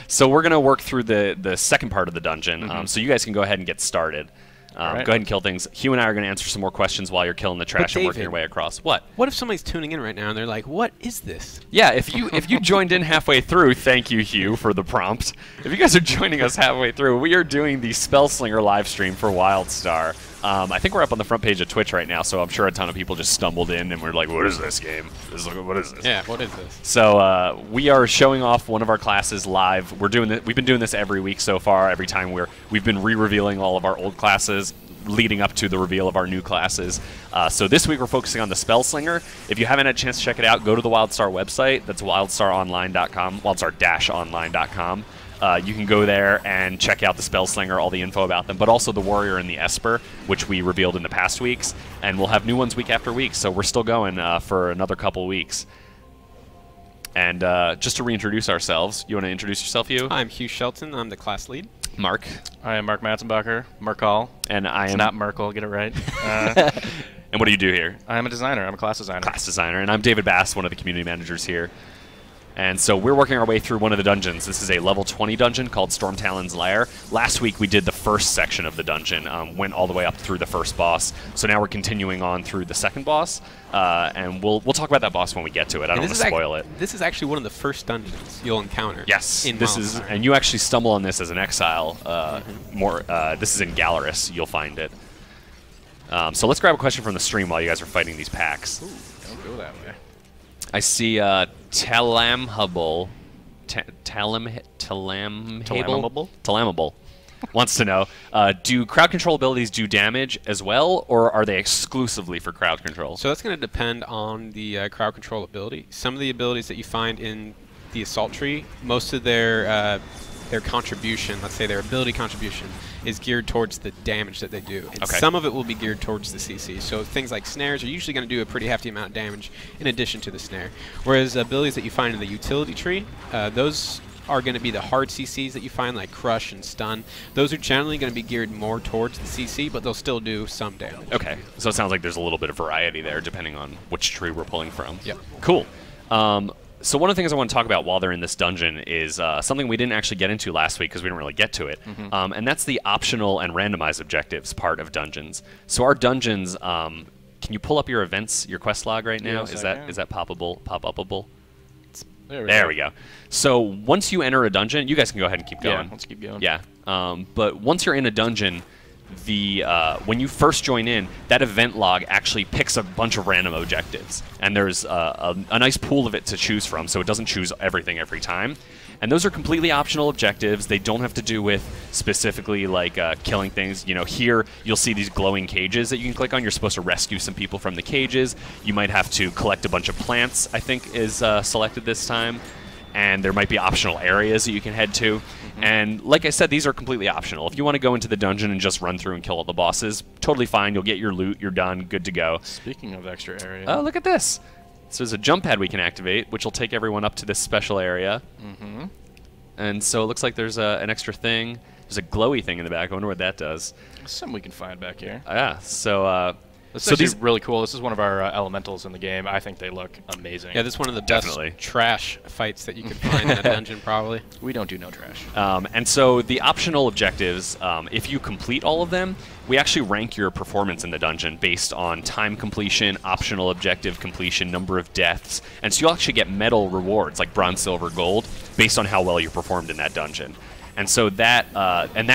So we're going to work through the second part of the dungeon, so you guys can go ahead and get started. Go ahead and kill things. Hugh and I are going to answer some more questions while you're killing the trash and working your way across. What? What if somebody's tuning in right now and they're like, "What is this?" Yeah, if you joined in halfway through, thank you, Hugh, for the prompt. If you guys are joining us halfway through, we are doing the Spellslinger live stream for WildStar. I think we're up on the front page of Twitch right now, so I'm sure a ton of people just stumbled in and were like, what is this game? What is this? Yeah, what is this? So we are showing off one of our classes live. We've been doing this every week so far. Every time we've been re-revealing all of our old classes, leading up to the reveal of our new classes. So this week we're focusing on the Spellslinger. If you haven't had a chance to check it out, go to the WildStar website. That's wildstaronline.com, wildstar-online.com. You can go there and check out the Spellslinger, all the info about them, but also the Warrior and the Esper, which we revealed in the past weeks. And we'll have new ones week after week, so we're still going for another couple weeks. And just to reintroduce ourselves, you want to introduce yourself, Hugh? I'm Hugh Shelton. I'm the class lead. Mark. I am Mark Matzenbacher, Merkel. And I am... It's not Merkel, get it right. And what do you do here? I am a designer. I'm a class designer. Class designer. And I'm David Bass, one of the community managers here. And so we're working our way through one of the dungeons. This is a level 20 dungeon called Stormtalon's Lair. Last week we did the first section of the dungeon, went all the way up through the first boss. So now we're continuing on through the second boss, and we'll talk about that boss when we get to it. I don't want to spoil it. This is actually one of the first dungeons you'll encounter. Yes, in this is, and you actually stumble on this as an exile. This is in Galaris. You'll find it. So let's grab a question from the stream while you guys are fighting these packs. Ooh, don't go that way. I see Talamhable wants to know, do crowd control abilities do damage as well, or are they exclusively for crowd control? So that's going to depend on the crowd control ability. Some of the abilities that you find in the assault tree, most of their contribution, let's say their ability contribution, is geared towards the damage that they do. And some of it will be geared towards the CC. So things like snares are usually going to do a pretty hefty amount of damage in addition to the snare. Whereas abilities that you find in the utility tree, those are going to be the hard CCs that you find, like Crush and Stun. Those are generally going to be geared more towards the CC, but they'll still do some damage. Okay, so it sounds like there's a little bit of variety there depending on which tree we're pulling from. Yep. Cool. So one of the things I want to talk about while they're in this dungeon is something we didn't actually get into last week because we didn't really get to it, and that's the optional and randomized objectives part of dungeons. So our dungeons, can you pull up your events, your quest log right now? Yes, is that pop-upable? There we go. So once you enter a dungeon, you guys can go ahead and keep going. Yeah, let's keep going. Yeah, but once you're in a dungeon, when you first join in, that event log actually picks a bunch of random objectives, and there's a nice pool of it to choose from, so it doesn't choose everything every time. And those are completely optional objectives. They don't have to do with specifically like killing things. You know, here you'll see these glowing cages that you can click on. You're supposed to rescue some people from the cages. You might have to collect a bunch of plants, I think is selected this time. And there might be optional areas that you can head to. And like I said, these are completely optional. If you want to go into the dungeon and just run through and kill all the bosses, totally fine. You'll get your loot. You're done. Good to go. Speaking of extra area. Oh, look at this. So there's a jump pad we can activate, which will take everyone up to this special area. And so it looks like there's an extra thing. There's a glowy thing in the back. I wonder what that does. Something we can find back here. Yeah, so... This is actually really cool. This is one of our elementals in the game. I think they look amazing. Yeah, this is one of the best trash fights that you can find in a dungeon, probably. We don't do no trash. And so the optional objectives, if you complete all of them, we actually rank your performance in the dungeon based on time completion, optional objective completion, number of deaths, and so you'll actually get medal rewards like bronze, silver, gold based on how well you performed in that dungeon. And so that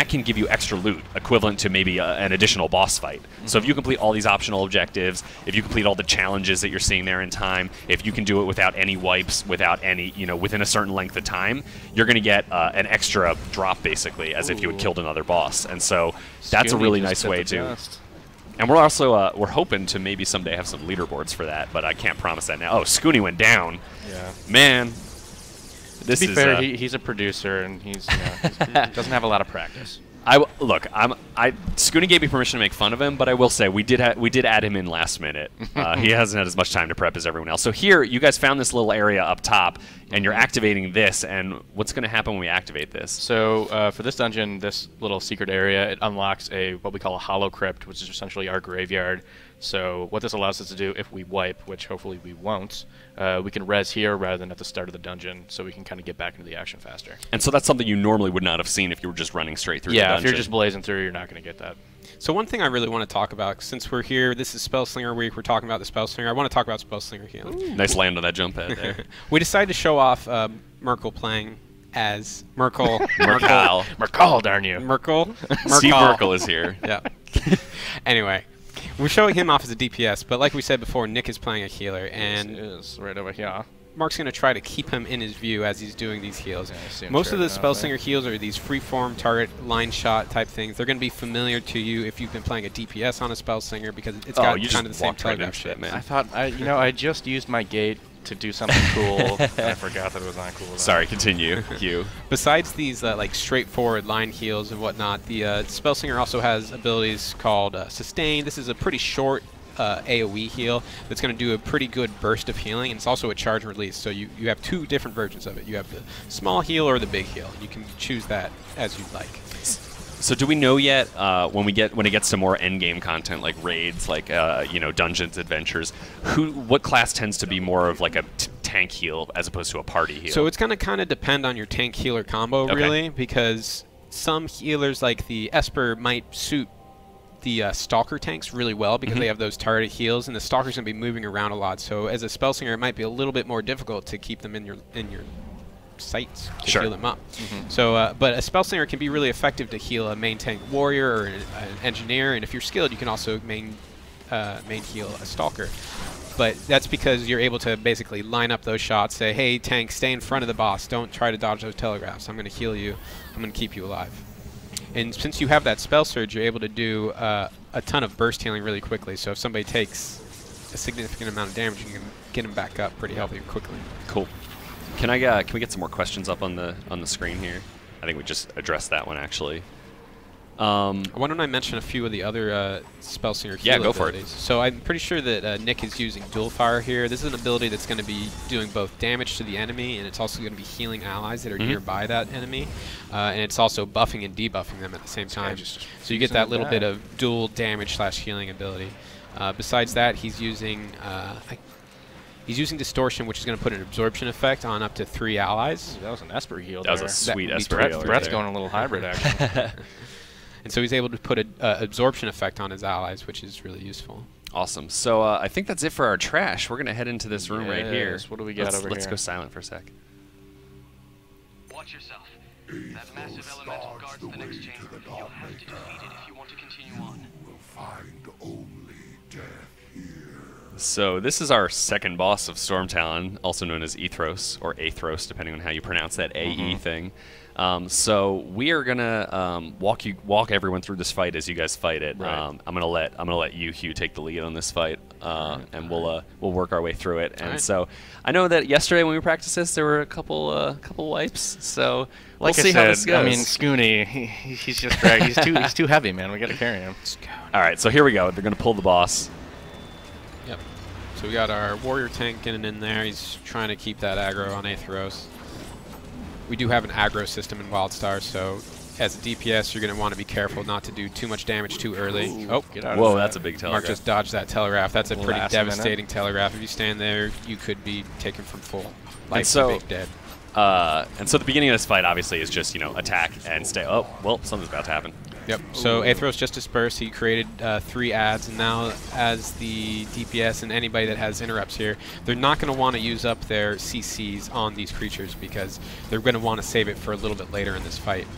can give you extra loot, equivalent to maybe an additional boss fight. So if you complete all these optional objectives, if you complete all the challenges that you're seeing there in time, if you can do it without any wipes, without any, within a certain length of time, you're going to get an extra drop basically, as if you had killed another boss. And so that's a really nice way to. And we're also we're hoping to maybe someday have some leaderboards for that, but I can't promise that now. Oh, Scooney went down. Yeah. Man. To be fair, he's a producer and he doesn't have a lot of practice. Scooney gave me permission to make fun of him, but I will say we did add him in last minute. He hasn't had as much time to prep as everyone else. So here, you guys found this little area up top, and you're activating this. And what's going to happen when we activate this? So for this dungeon, this little secret area, it unlocks what we call a hollow crypt, which is essentially our graveyard. So what this allows us to do, if we wipe, which hopefully we won't, we can res here rather than at the start of the dungeon, so we can kind of get back into the action faster. And so that's something you normally would not have seen if you were just running straight through the dungeon. Yeah, if you're just blazing through, you're not going to get that. So one thing I really want to talk about, since we're here, this is Spellslinger Week, we're talking about the Spellslinger. I want to talk about Spellslinger healing. Ooh. Nice land on that jump pad there. We decided to show off Merkel playing as Merkel. Merkel, darn you. Merkel. Steve Merkel is here. Yeah. Anyway, we're showing him off as a DPS, but like we said before, Nick is playing a healer, and is right over here. Mark's going to try to keep him in his view as he's doing these heals. Yeah, Most of the Spellslinger heals are these free-form target line shot type things. They're going to be familiar to you if you've been playing a DPS on a Spellslinger because it's got kind of the same telegraph shit. Man. I thought, I just used my gate to do something cool. I forgot that it was not cool. Sorry, continue. Hugh. Besides these like straightforward line heals and whatnot, the Spellslinger also has abilities called Sustain. This is a pretty short AoE heal that's going to do a pretty good burst of healing, and it's also a charge and release, so you have two different versions of it. You have the small heal or the big heal. You can choose that as you'd like. So do we know yet when it gets to more endgame content like raids, like dungeons, adventures, what class tends to be more of like a tank heal as opposed to a party heal? So it's going to kind of depend on your tank healer combo, really, because some healers like the Esper might suit the Stalker tanks really well because they have those targeted heals, and the Stalker's going to be moving around a lot. So as a Spellslinger, it might be a little bit more difficult to keep them in your sights to heal them up. So, but a Spellslinger can be really effective to heal a main tank warrior or an engineer, and if you're skilled, you can also main heal a Stalker. But that's because you're able to basically line up those shots, say, hey, tank, stay in front of the boss. Don't try to dodge those telegraphs. I'm going to heal you. I'm going to keep you alive. And since you have that spell surge, you're able to do a ton of burst healing really quickly. So if somebody takes a significant amount of damage, you can get them back up pretty healthy and quickly. Cool. Can we get some more questions up on the screen here? I think we just addressed that one actually. Why don't I mention a few of the other Spellslinger heal go abilities? for it. So I'm pretty sure that Nick is using Dual Fire here. This is an ability that's going to be doing both damage to the enemy, and it's also going to be healing allies that are nearby that enemy. And it's also buffing and debuffing them at the same time. So you get that little bit of dual damage / healing ability. Besides that, he's using Distortion, which is going to put an absorption effect on up to 3 allies. That was an Esper heal. That was a sweet Esper heal. Brett's going a little hybrid, actually. And so he's able to put an absorption effect on his allies, which is really useful. Awesome. So I think that's it for our trash. We're going to head into this room right here. What do we got over here? Let's go silent for a sec. Watch yourself. That massive elemental guards the next chamber. You'll have to defeat it if you want to continue on. So this is our second boss of Stormtalon, also known as Ethros, or Athros, depending on how you pronounce that AE thing. So we are gonna walk everyone through this fight as you guys fight it. Right. I'm gonna let you, Hugh, take the lead on this fight, and we'll work our way through it. And so I know that yesterday when we practiced this, there were a couple wipes. So we'll see how this goes. I mean, Scooney, he's just dragged. he's too heavy, man. We got to carry him. All right, so here we go. They're gonna pull the boss. Yep. So we got our warrior tank getting in there. He's trying to keep that aggro on Athros. We do have an aggro system in WildStar, so as a DPS, you're going to want to be careful not to do too much damage too early. Oh, get out Whoa, of that's a big telegraph. Mark just dodged that telegraph. That's a pretty Last devastating telegraph. If you stand there, you could be taken from full life And so- to big dead. And so the beginning of this fight, obviously, is just attack and stay. Oh, well, something's about to happen. Yep. So Athros just dispersed. He created 3 adds, and now as the DPS and anybody that has interrupts here, they're not going to want to use up their CCs on these creatures because they're going to want to save it for a little bit later in this fight.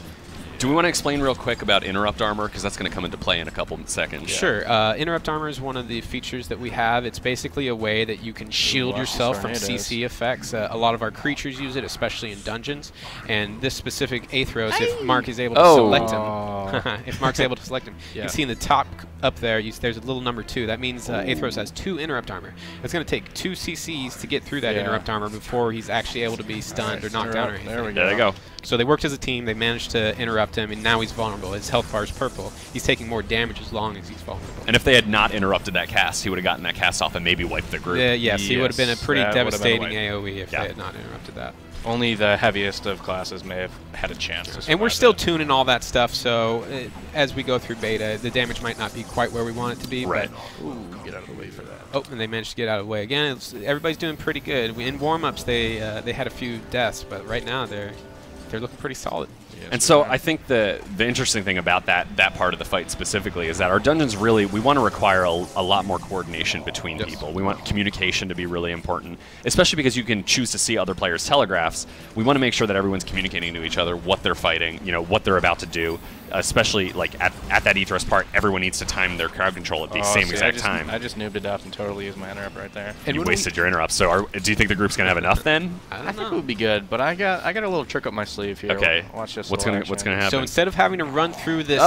Do we want to explain real quick about interrupt armor? Because that's going to come into play in a couple seconds. Sure. Interrupt armor is one of the features that we have. It's basically a way that you can shield yourself from CC effects. A lot of our creatures use it, especially in dungeons. And this specific Athros, if Mark is able to select him, if Mark's able to select him, you can see in the top up there, there's a little number 2. That means Athros has 2 interrupt armor. It's going to take 2 CCs to get through that interrupt armor before he's actually able to be stunned or knocked down or anything. There we go. There they go. So they worked as a team. They managed to interrupt him, and now he's vulnerable. His health bar is purple. He's taking more damage as long as he's vulnerable. And if they had not interrupted that cast, he would have gotten that cast off and maybe wiped the group. Yes, he would have been a pretty that would've been a devastating wipe. AoE if they had not interrupted that. Only the heaviest of classes may have had a chance to And we're survive still that. tuning all that stuff, so as we go through beta, the damage might not be quite where we want it to be. Right. But Get out of the way for that. oh, and they managed to get out of the way again. Everybody's doing pretty good. In warm-ups, they had a few deaths, but right now they're looking pretty solid. And so I think the interesting thing about that part of the fight specifically is that our dungeons really, we want to require a lot more coordination between people. We want communication to be really important, especially because you can choose to see other players' telegraphs. We want to make sure that everyone's communicating to each other what they're fighting, what they're about to do, especially like at at that Ethos part, everyone needs to time their crowd control at the same exact time. I just noobed it up and totally used my interrupt right there. And you wasted your interrupt. So do you think the group's gonna have enough then? I think it would be good, but I got a little trick up my sleeve here. Okay. Watch this. What's gonna happen? So instead of having to run through this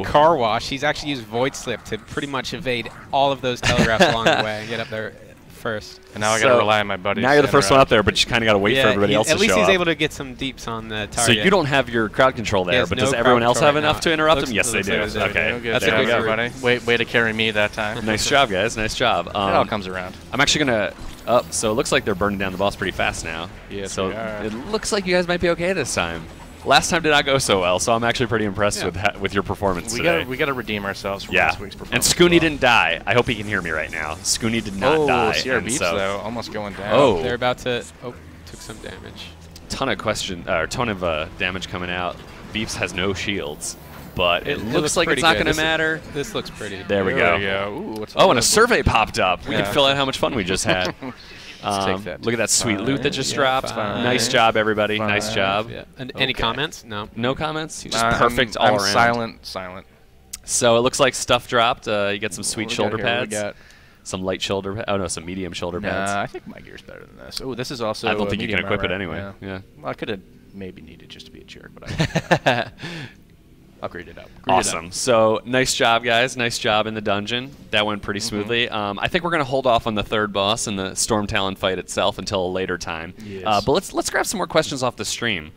car wash, he's actually used Void Slip to pretty much evade all of those telegraphs along the way and get up there first. And now I got to rely on my buddies. Now you're the first one up there, but you kind of got to wait for everybody else to show up. At least he's able to get some deeps on the target. So you don't have your crowd control there, but does everyone else have enough to interrupt him? Yes, they do. Okay. That's a good go, buddy. Way to carry me that time. Nice job, guys. Nice job. It all comes around. I'm actually going to... so it looks like they're burning down the boss pretty fast now. Yes, so we are. It looks like you guys might be okay this time. Last time did not go so well, so I'm actually pretty impressed with your performance today. We got to redeem ourselves from last week's performance. And Scooney didn't die. I hope he can hear me right now. Scooney did not die. Sierra Beeps, though, almost going down. Oh. They're about to... Oh, took some damage. Ton of damage coming out. Beeps has no shields, but it looks like it's not going to matter. This looks pretty. There we go. Ooh, and a survey popped up. We can fill out how much fun we just had. Take that. Look at that sweet loot that just dropped. Nice job, everybody. Nice job. Yeah. And any comments? No. No comments? Just perfect all around. Silent. So it looks like stuff dropped. You get some sweet shoulder pads. We got some light shoulder pads. Oh, no, some medium shoulder pads. I think my gear's better than this. Oh, this is also I don't think you can equip it armor. anyway. Yeah. Well, I could have maybe needed just to be a jerk, but I upgraded it up. Awesome. So nice job, guys. Nice job in the dungeon. That went pretty smoothly. I think we're going to hold off on the third boss and the Storm Talon fight itself until a later time. Yes. But let's grab some more questions off the stream.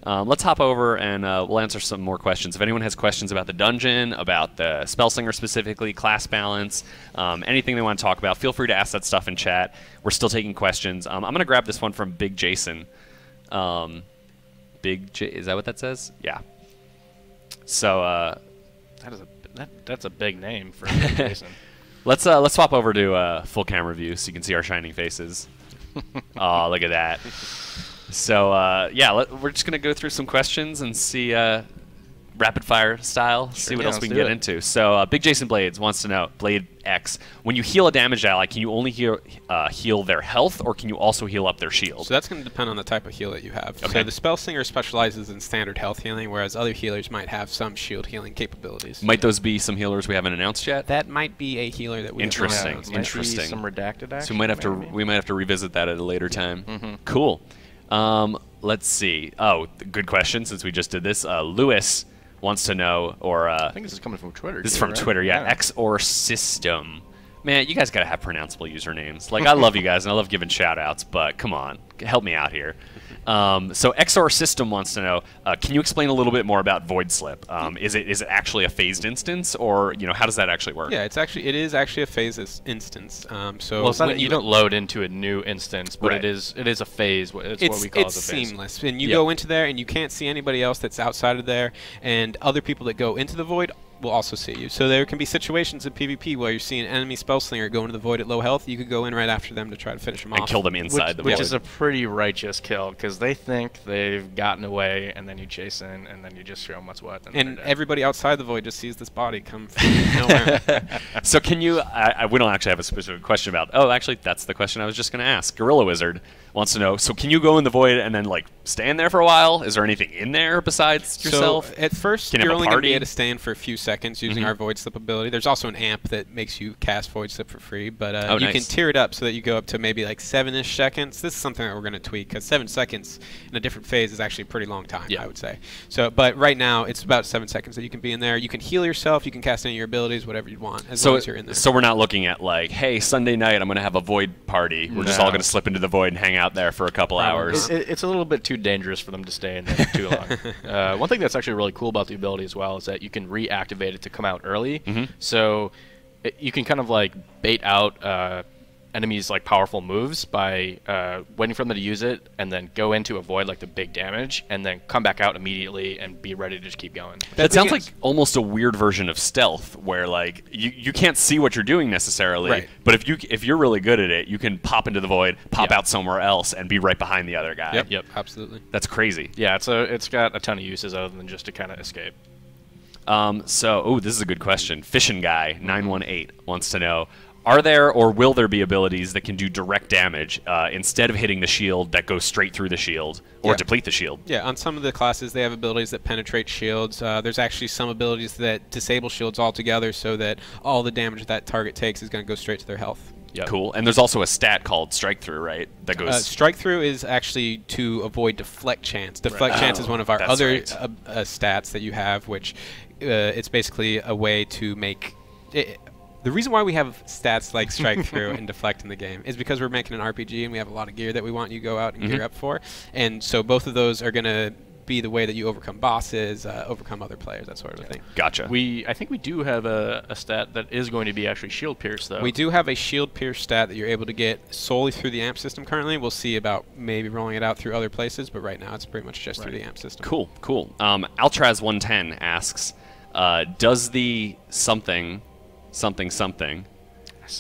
Let's hop over and we'll answer some more questions. If anyone has questions about the dungeon, about the Spellslinger specifically, class balance, anything they want to talk about, feel free to ask that stuff in chat. We're still taking questions. I'm going to grab this one from Big Jason. Big J, is that what that says? Yeah. So that's a big name for Jason. Let's swap over to full camera view so you can see our shining faces. Oh, look at that. So we're just gonna go through some questions and see rapid fire style. See what else we can get into. So Big Jason Blades wants to know, Blade X, when you heal a damaged ally, can you only heal their health, or can you also heal up their shield? So that's going to depend on the type of heal that you have. Okay. So the Spellslinger specializes in standard health healing, whereas other healers might have some shield healing capabilities. Might those be some healers we haven't announced yet? That might be a healer that we Interesting. haven't Might be Interesting. some redacted action. So we might have to revisit that at a later time. Mm-hmm. Cool. Let's see. Oh, good question. Since we just did this, Lewis wants to know, or I think this is coming from Twitter. This is from Twitter, yeah. X or System. Man, you guys gotta have pronounceable usernames. Like, I love you guys and I love giving shout outs, but come on, help me out here. So XR System wants to know, can you explain a little bit more about Void Slip? Is it actually a phased instance, or how does that actually work? Yeah, it is actually a phased instance. So well, it's not, you don't load into a new instance, but it is a phase. It's what we call it's a phase. seamless, and you go into there and you can't see anybody else that's outside of there, and other people that go into the void will also see you. So there can be situations in PvP where you're seeing enemy Spellslinger go into the void at low health. You could go in right after them to try to finish them off. And kill them inside the void. Which is a pretty righteous kill, because they think they've gotten away, and then you chase in, and then you just show them what's what. And everybody outside the void just sees this body come from nowhere. So can you, we don't actually have a specific question about, actually that's the question I was just going to ask. Gorilla Wizard wants to know, so can you go in the void and then stand there for a while? Is there anything in there besides yourself? So at first you're only going to be able to stand for a few seconds using our Void Slip ability. There's also an amp that makes you cast Void Slip for free, but you can tier it up so that you go up to maybe 7-ish seconds. This is something that we're going to tweak, because 7 seconds in a different phase is actually a pretty long time, I would say. So, but right now it's about 7 seconds that you can be in there. You can heal yourself, you can cast any of your abilities, whatever you want, as long as you're in there. So we're not looking at hey, Sunday night I'm going to have a void party. We're just all going to slip into the void and hang out there for a couple hours. It's a little bit too dangerous for them to stay in there too long. One thing that's actually really cool about the ability as well is that you can reactivate it to come out early. So you can kind of bait out enemies' powerful moves by waiting for them to use it and then go in to avoid the big damage and then come back out immediately and be ready to just keep going. That sounds like almost a weird version of stealth where you can't see what you're doing necessarily, but if you're really good at it, you can pop into the void, pop out somewhere else, and be right behind the other guy. Yep, absolutely. That's crazy. Yeah, it's got a ton of uses other than just to kind of escape. This is a good question. Fishing Guy 918 wants to know, Are there or will there be abilities that can do direct damage instead of hitting the shield that goes straight through the shield or deplete the shield? Yeah, on some of the classes they have abilities that penetrate shields. There's actually some abilities that disable shields altogether so that all the damage that target takes is going to go straight to their health. Yep. Cool. And there's also a stat called Strike Through, right? That goes. Strike Through is actually to avoid Deflect Chance. Deflect Chance is one of our other stats that you have, which it's basically a way to make. The reason why we have stats like Strike Through and Deflect in the game is because we're making an RPG and we have a lot of gear that we want you to go out and gear up for. And so both of those are going to be the way that you overcome bosses, overcome other players, that sort of thing. Gotcha. I think we do have a stat that is going to be actually Shield Pierce, though. We do have a Shield Pierce stat that you're able to get solely through the AMP system currently. We'll see about maybe rolling it out through other places, but right now it's pretty much just through the AMP system. Cool, cool. Altraz110 asks, does the something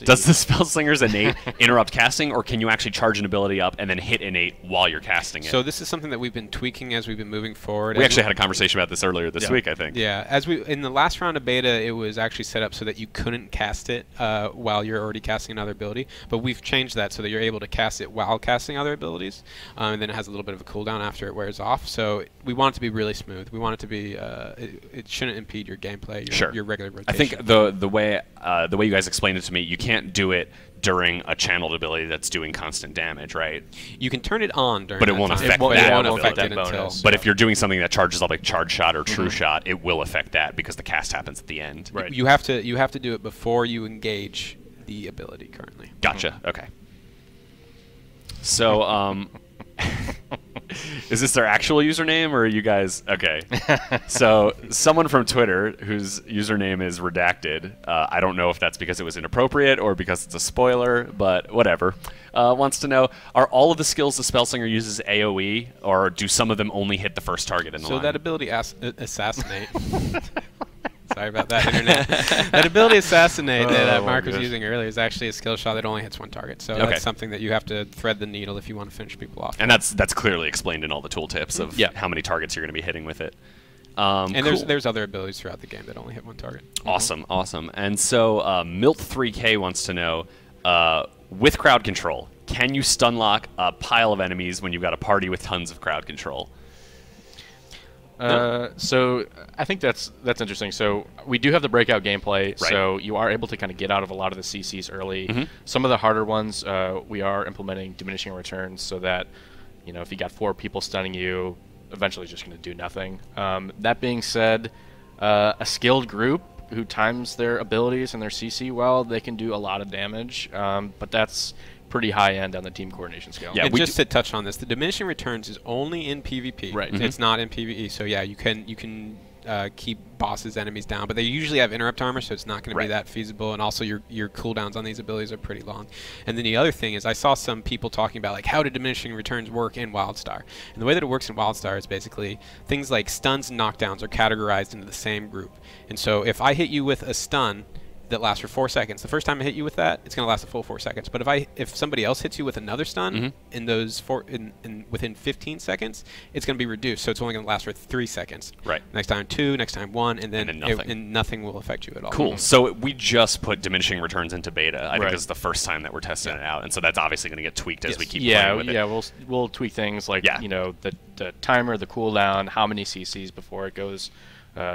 does the Spellslinger's innate interrupt casting, or can you actually charge an ability up and then hit innate while you're casting it? So this is something that we've been tweaking as we've been moving forward. We actually had a conversation about this earlier this week, I think. Yeah, in the last round of beta, it was actually set up so that you couldn't cast it while you're already casting another ability, but we've changed that so that you're able to cast it while casting other abilities, and then it has a little bit of a cooldown after it wears off. So we want it to be really smooth. We want it to be it shouldn't impede your gameplay, your regular rotation. I think the way you guys explained it to me, you can't do it during a channeled ability that's doing constant damage, right? You can turn it on during but it won't affect that. It won't affect it until. But if you're doing something that charges up like Charge Shot or True Shot, it will affect that because the cast happens at the end. Right. You have to do it before you engage the ability currently. Gotcha. Okay. So is this their actual username, or are you guys okay? So someone from Twitter whose username is redacted, I don't know if that's because it was inappropriate or because it's a spoiler, but whatever, wants to know, are all of the skills the Spellslinger uses AoE, or do some of them only hit the first target in the line? So that ability Assassinate sorry about that, Internet. That ability Assassinate that Mark was using earlier is actually a skill shot that only hits one target. So that's something that you have to thread the needle if you want to finish people off. And that's clearly explained in all the tooltips of how many targets you're going to be hitting with it. And there's other abilities throughout the game that only hit one target. Awesome, awesome. And so Milt3K wants to know, with crowd control, can you stun lock a pile of enemies when you've got a party with tons of crowd control? So I think that's interesting. So we do have the breakout gameplay, so you are able to kind of get out of a lot of the CCs early. Some of the harder ones, we are implementing diminishing returns so that, if you got 4 people stunning you, eventually it's just going to do nothing. That being said, a skilled group who times their abilities and their CC well, they can do a lot of damage, but that's pretty high end on the team coordination scale. Yeah, and just to touch on this, the diminishing returns is only in PvP. Right. It's not in PvE. So yeah, you can keep bosses, enemies down, but they usually have interrupt armor, so it's not going to be that feasible. And also your cooldowns on these abilities are pretty long. And then the other thing is, I saw some people talking about like how do diminishing returns work in WildStar. And the way that it works in WildStar is basically things like stuns and knockdowns are categorized into the same group. And so if I hit you with a stun that lasts for 4 seconds. The first time I hit you with that, it's going to last a full 4 seconds. But if somebody else hits you with another stun in those within 15 seconds, it's going to be reduced. So it's only going to last for 3 seconds. Right. Next time 2, next time 1, and then nothing. Nothing will affect you at all. Cool. So we just put diminishing returns into beta. I think this is the first time that we're testing it out, and so that's obviously going to get tweaked as we keep playing with it. Yeah, we'll tweak things like the timer, the cooldown, how many CCs before it goes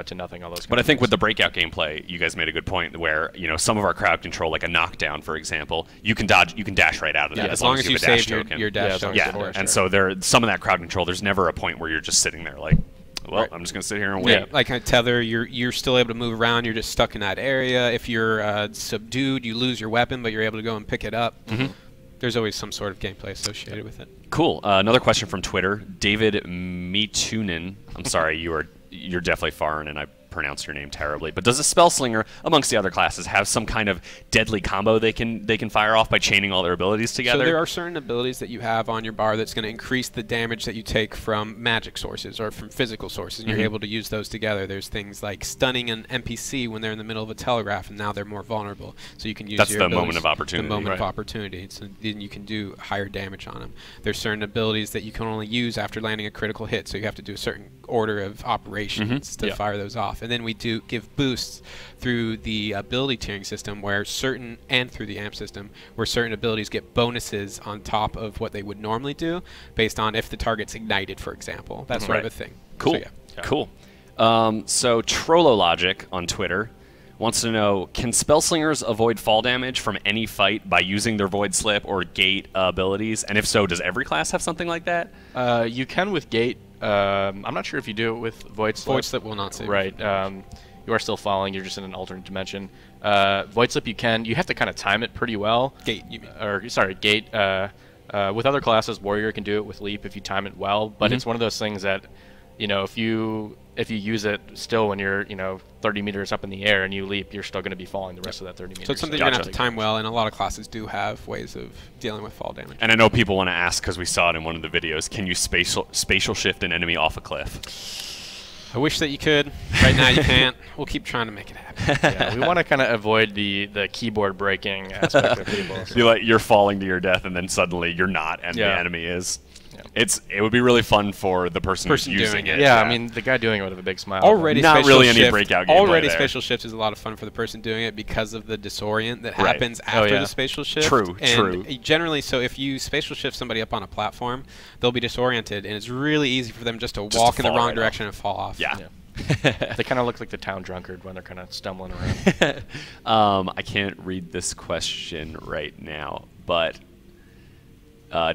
to nothing, all those. But I think with the breakout gameplay, you guys made a good point where some of our crowd control, like a knockdown, for example, you can dash right out of that as long as you save your dash token. Yeah, and so some of that crowd control, there's never a point where you're just sitting there like, well, I'm just gonna sit here and wait. Yeah, like a tether, you're still able to move around. You're just stuck in that area. If you're subdued, you lose your weapon, but you're able to go and pick it up. There's always some sort of gameplay associated with it. Cool. Another question from Twitter, David Mitunin. I'm sorry, you're definitely foreign, and I pronounced your name terribly. But does a Spellslinger, amongst the other classes, have some kind of deadly combo they can fire off by chaining all their abilities together? So there are certain abilities that you have on your bar that's going to increase the damage that you take from magic sources or from physical sources, and you're able to use those together. There's things like stunning an NPC when they're in the middle of a telegraph, and now they're more vulnerable. So you can use your abilities, moment of opportunity. The moment of opportunity. So then you can do higher damage on them. There's certain abilities that you can only use after landing a critical hit, so you have to do a certain order of operations to fire those off. and then we do give boosts through the ability tiering system, where certain, and through the amp system, where certain abilities get bonuses on top of what they would normally do, based on if the target's ignited, for example. That sort of a thing. Cool. So, yeah. Cool. So Trollologic on Twitter wants to know, can Spellslingers avoid fall damage from any fight by using their Void Slip or Gate abilities? And if so, does every class have something like that? You can with Gate. I'm not sure if you do it with Void Slip. Void Slip will not save. Right. You are still falling. You're just in an alternate dimension. Void Slip, you can. You have to kind of time it pretty well. Gate, you mean? Or sorry, Gate. With other classes, Warrior can do it with Leap if you time it well. But it's one of those things that, if you use it still when you're 30 meters up in the air and you leap, you're still going to be falling the rest of that 30 meters. So it's something you're going to have to time well, and a lot of classes do have ways of dealing with fall damage. And I know people want to ask, because we saw it in one of the videos, can you spatial shift an enemy off a cliff? I wish that you could. Right now you can't. We'll keep trying to make it happen. Yeah, we want to kind of avoid the keyboard breaking aspect of people. So. You're falling to your death, and then suddenly you're not, and the enemy is. Yeah. It would be really fun for the person who's using it. Yeah, I mean, the guy doing it with a big smile. Already not really any breakout gameplay Already there. spatial shift is a lot of fun for the person doing it because of the disorient that happens after the spatial shift. True. Generally, so if you spatial shift somebody up on a platform, they'll be disoriented, and it's really easy for them just to walk in the wrong direction and fall off. Yeah. They kind of look like the town drunkard when they're kind of stumbling around. I can't read this question right now, but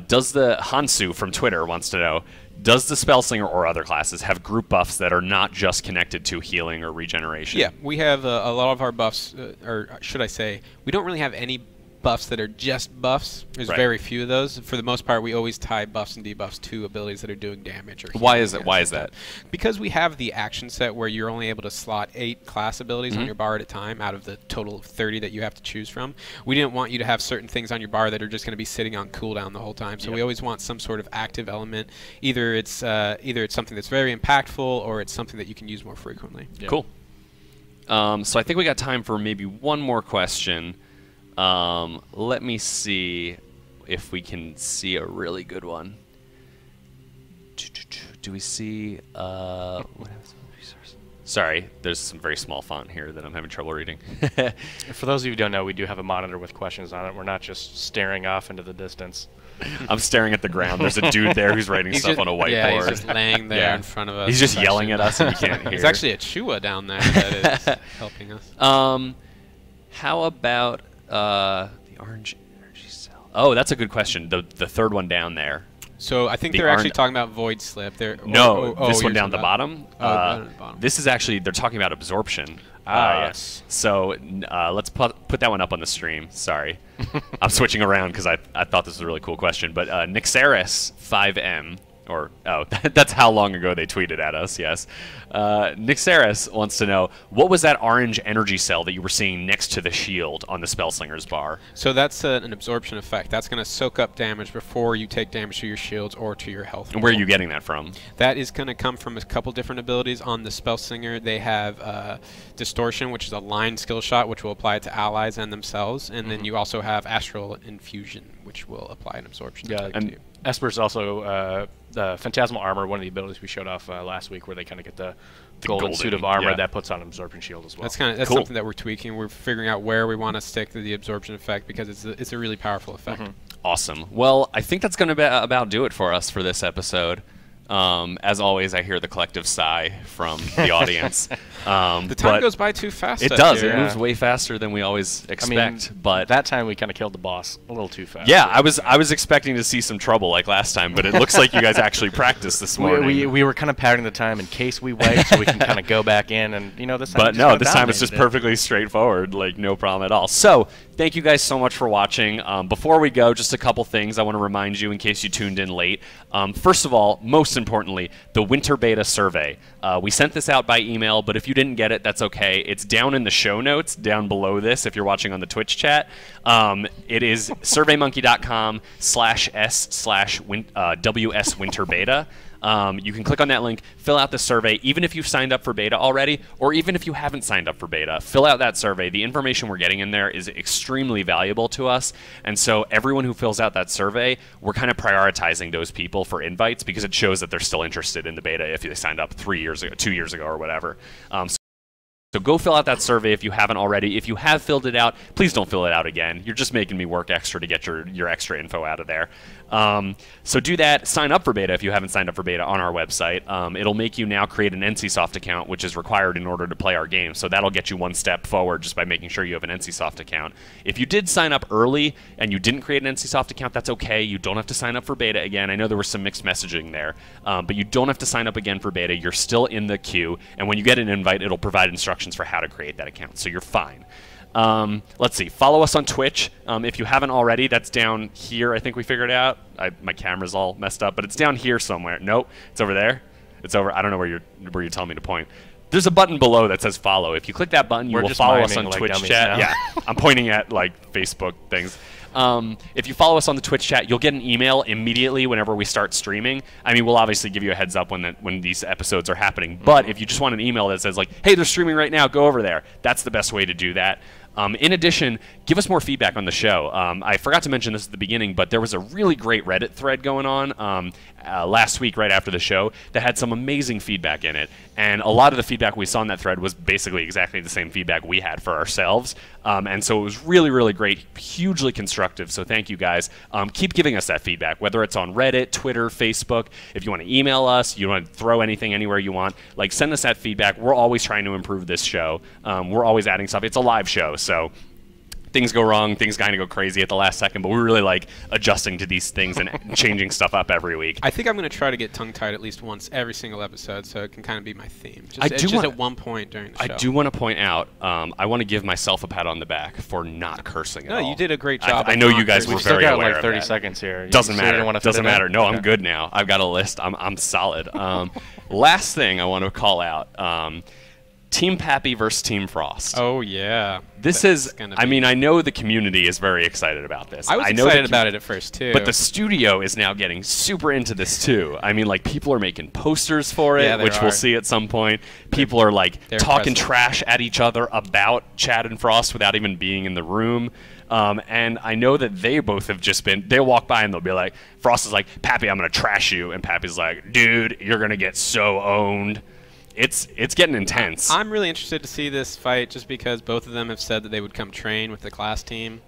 does the Hansu from Twitter wants to know, does the Spellslinger or other classes have group buffs that are not just connected to healing or regeneration? Yeah, we have a lot of our buffs, or should I say, we don't really have any buffs that are just buffs. There's very few of those. For the most part, we always tie buffs and debuffs to abilities that are doing damage. Or why is it? Why is that? Because we have the action set where you're only able to slot 8 class abilities on your bar at a time out of the total of 30 that you have to choose from. We didn't want you to have certain things on your bar that are just going to be sitting on cooldown the whole time. So we always want some sort of active element. Either it's something that's very impactful, or it's something that you can use more frequently. Cool. So I think we got time for maybe one more question. Let me see if we can see a really good one. Do we see what happens with resource? Sorry, there's some very small font here that I'm having trouble reading. For those of you who don't know, we do have a monitor with questions on it. We're not just staring off into the distance. I'm staring at the ground. There's a dude there who's writing stuff on a whiteboard. Yeah, he's just laying there in front of us. He's just yelling at us and we can't hear. There's actually a Chua down there that is helping us. How about the orange energy cell? Oh, that's a good question. The third one down there. So I think they're actually talking about Void Slip. This one down at the bottom. Down at the bottom. This is actually, they're talking about absorption. Yes. So let's put that one up on the stream. Sorry. I'm switching around because I thought this was a really cool question. But Nixeris 5M, that's how long ago they tweeted at us, yes. Nixeris wants to know, what was that orange energy cell that you were seeing next to the shield on the Spellslinger's bar? So that's an absorption effect. That's going to soak up damage before you take damage to your shields or to your health. And where are you getting that from? That is going to come from a couple different abilities. On the Spellslinger, they have Distortion, which is a line skill shot, which will apply it to allies and themselves. And then you also have Astral Infusion, which will apply an absorption effect to you. Esper's also the Phantasmal Armor, one of the abilities we showed off last week, where they kind of get the golden suit of armor that puts on Absorption Shield as well. That's cool. Something that we're tweaking. We're figuring out where we want to stick to the absorption effect because it's a really powerful effect. Awesome. Well, I think that's going to about do it for us for this episode. As always, I hear the collective sigh from the audience. The time goes by too fast. It does. It moves way faster than we always expect. I mean, but that time we kind of killed the boss a little too fast. Yeah, I was expecting to see some trouble like last time, but it looks like you guys actually practiced this morning. We were kind of padding the time in case we wait, so we can kind of go back in and this time. But no, this time it's just perfectly straightforward, like no problem at all. So thank you guys so much for watching. Before we go, just a couple things I want to remind you in case you tuned in late. First of all, most importantly, the winter beta survey. We sent this out by email, but if you didn't get it, that's okay. It's down in the show notes down below this if you're watching on the Twitch chat. It is surveymonkey.com/s/WS-winter-beta. You can click on that link, fill out the survey, even if you've signed up for beta already, or even if you haven't signed up for beta. Fill out that survey. The information we're getting in there is extremely valuable to us, and so everyone who fills out that survey, we're kind of prioritizing those people for invites because it shows that they're still interested in the beta if they signed up 3 years ago, 2 years ago, or whatever. So go fill out that survey if you haven't already. If you have filled it out, please don't fill it out again. You're just making me work extra to get your extra info out of there. So do that. Sign up for beta if you haven't signed up for beta on our website. It'll make you now create an NCSoft account, which is required in order to play our game. So that'll get you one step forward just by making sure you have an NCSoft account. If you did sign up early and you didn't create an NCSoft account, that's okay. You don't have to sign up for beta again. I know there was some mixed messaging there, but you don't have to sign up again for beta. You're still in the queue, and when you get an invite, it'll provide instructions for how to create that account, so you're fine. Let's see. Follow us on Twitch. If you haven't already, that's down here. I think we figured it out. My camera's all messed up, but it's down here somewhere. Nope, it's over there. It's over. I don't know where you're telling me to point. There's a button below that says follow. If you click that button, you will follow us on Twitch chat. Yeah, I'm pointing at like Facebook things. If you follow us on the Twitch chat, you'll get an email immediately whenever we start streaming. I mean, we'll obviously give you a heads up when these episodes are happening. But if you just want an email that says like, "Hey, they're streaming right now. Go over there." That's the best way to do that. In addition, give us more feedback on the show. I forgot to mention this at the beginning, but there was a really great Reddit thread going on last week right after the show that had some amazing feedback in it. And a lot of the feedback we saw in that thread was basically exactly the same feedback we had for ourselves. And so it was really, really great, hugely constructive. So thank you guys. Keep giving us that feedback, whether it's on Reddit, Twitter, Facebook. If you want to email us, you want to throw anything anywhere you want, like send us that feedback. We're always trying to improve this show. We're always adding stuff. It's a live show, so things go wrong, things kind of go crazy at the last second, but we really like adjusting to these things and changing stuff up every week. I think I'm going to try to get tongue-tied at least once every single episode, so it can kind of be my theme. Just at one point during the show. I do want to point out, I want to give myself a pat on the back for not cursing at all. No, you did a great job. I know you guys were very aware of that. We've still got like 30 seconds here. Doesn't matter. Doesn't matter. No, I'm good now. I've got a list. I'm solid. Last thing I want to call out. Team Pappy versus Team Frost. Oh, yeah. This is, I mean, I know the community is very excited about this. I was excited about it at first, too. But the studio is now getting super into this, too. I mean, like, people are making posters for it, which we'll see at some point. People are, like, talking trash at each other about Chad and Frost without even being in the room. And I know that they both have just been, they'll walk by and they'll be like, Frost is like, Pappy, I'm going to trash you. And Pappy's like, dude, you're going to get so owned. It's getting intense. I'm really interested to see this fight just because both of them have said that they would come train with the class team.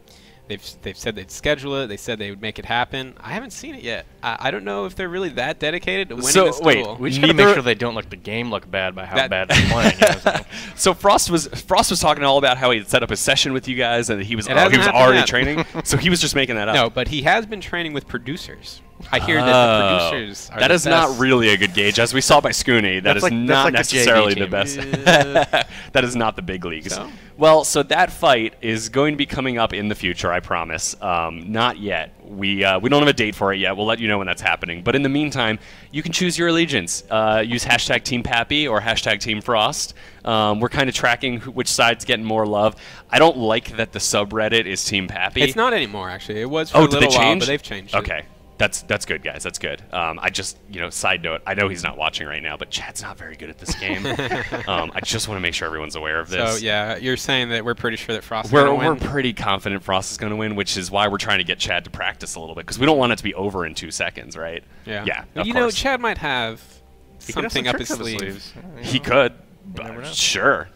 They've said they'd schedule it. They said they would make it happen. I haven't seen it yet. I don't know if they're really that dedicated to winning this duel. We just got to make sure they don't let the game look bad by how bad they're playing. So Frost was talking all about how he had set up a session with you guys and he was already training. So he was just making that up. No, but he has been training with producers. I hear that the producers are that the is best. Not really a good gauge, as we saw by Scooney. That is not necessarily the best. That is not the big leagues. So? Well, so that fight is going to be coming up in the future, I promise. Not yet. We don't have a date for it yet. We'll let you know when that's happening. But in the meantime, you can choose your allegiance. Use hashtag Team Pappy or hashtag Team Frost. We're kind of tracking which side's getting more love. I don't like that the subreddit is Team Pappy. It's not anymore, actually. It was for a little while, but they've changed it. Okay. That's good, guys. That's good. I just, side note, I know he's not watching right now, but Chad's not very good at this game. I just want to make sure everyone's aware of this. So, yeah, you're saying that we're pretty sure that Frost is going to win? We're pretty confident Frost is going to win, which is why we're trying to get Chad to practice a little bit, because we don't want it to be over in 2 seconds, right? Yeah. Yeah, of course. Chad might have something up his sleeve. He could. Sure.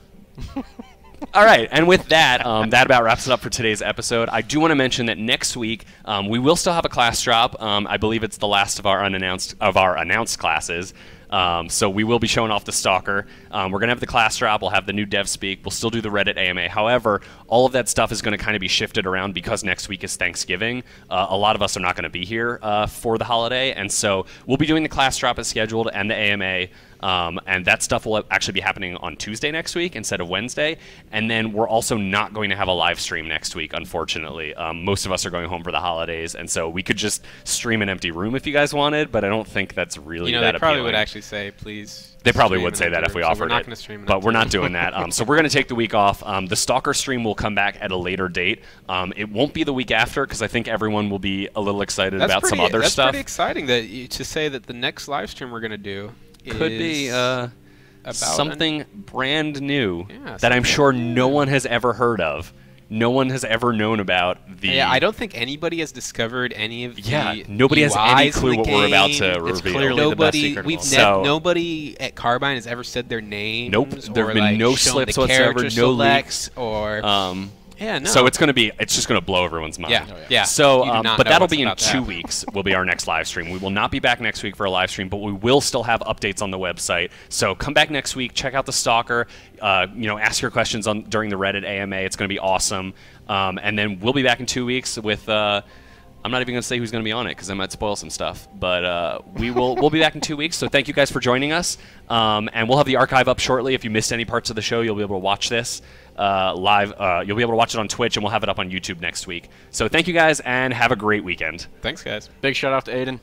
All right, and with that, that about wraps it up for today's episode. I do want to mention that next week we will still have a class drop. I believe it's the last of our announced classes. So we will be showing off the Stalker. We're going to have the class drop. We'll have the new Dev Speak. We'll still do the Reddit AMA. However, all of that stuff is going to kind of be shifted around because next week is Thanksgiving. A lot of us are not going to be here for the holiday, and so we'll be doing the class drop as scheduled and the AMA. And that stuff will actually be happening on Tuesday next week instead of Wednesday. And then we're also not going to have a live stream next week, unfortunately. Most of us are going home for the holidays, and so we could just stream an empty room if you guys wanted, but I don't think that's really that appealing. They probably would actually say, please. They probably would say that if we offered we're not it. Gonna stream but we're not doing that. So we're going to take the week off. The Stalker stream will come back at a later date. It won't be the week after because I think everyone will be a little excited about some other stuff. That's pretty exciting to say that the next live stream we're going to do could be something brand new that I'm sure no one has ever heard of. no one has ever known about the. Yeah, I don't think anybody has discovered any of the. Nobody has any UIs in clue the what we're about to game. It's reveal. clearly the best Nobody, secret of we've all. So- nobody at Carbine has ever said their name. Nope, there have been no slips whatsoever, no leaks. Or yeah, no. So it's just gonna blow everyone's mind. yeah, yeah. So, You do not but know that'll what's be in about to 2 happen. weeks. Will be our next live stream. We will not be back next week for a live stream, but we will still have updates on the website. So come back next week. Check out the Stalker. Ask your questions during the Reddit AMA. It's going to be awesome. And then we'll be back in 2 weeks with. I'm not even going to say who's going to be on it because I might spoil some stuff. But we'll be back in 2 weeks. So thank you guys for joining us. And we'll have the archive up shortly. If you missed any parts of the show, you'll be able to watch this live. You'll be able to watch it on Twitch, and we'll have it up on YouTube next week. So thank you guys, and have a great weekend. Thanks, guys. Big shout out to Aiden.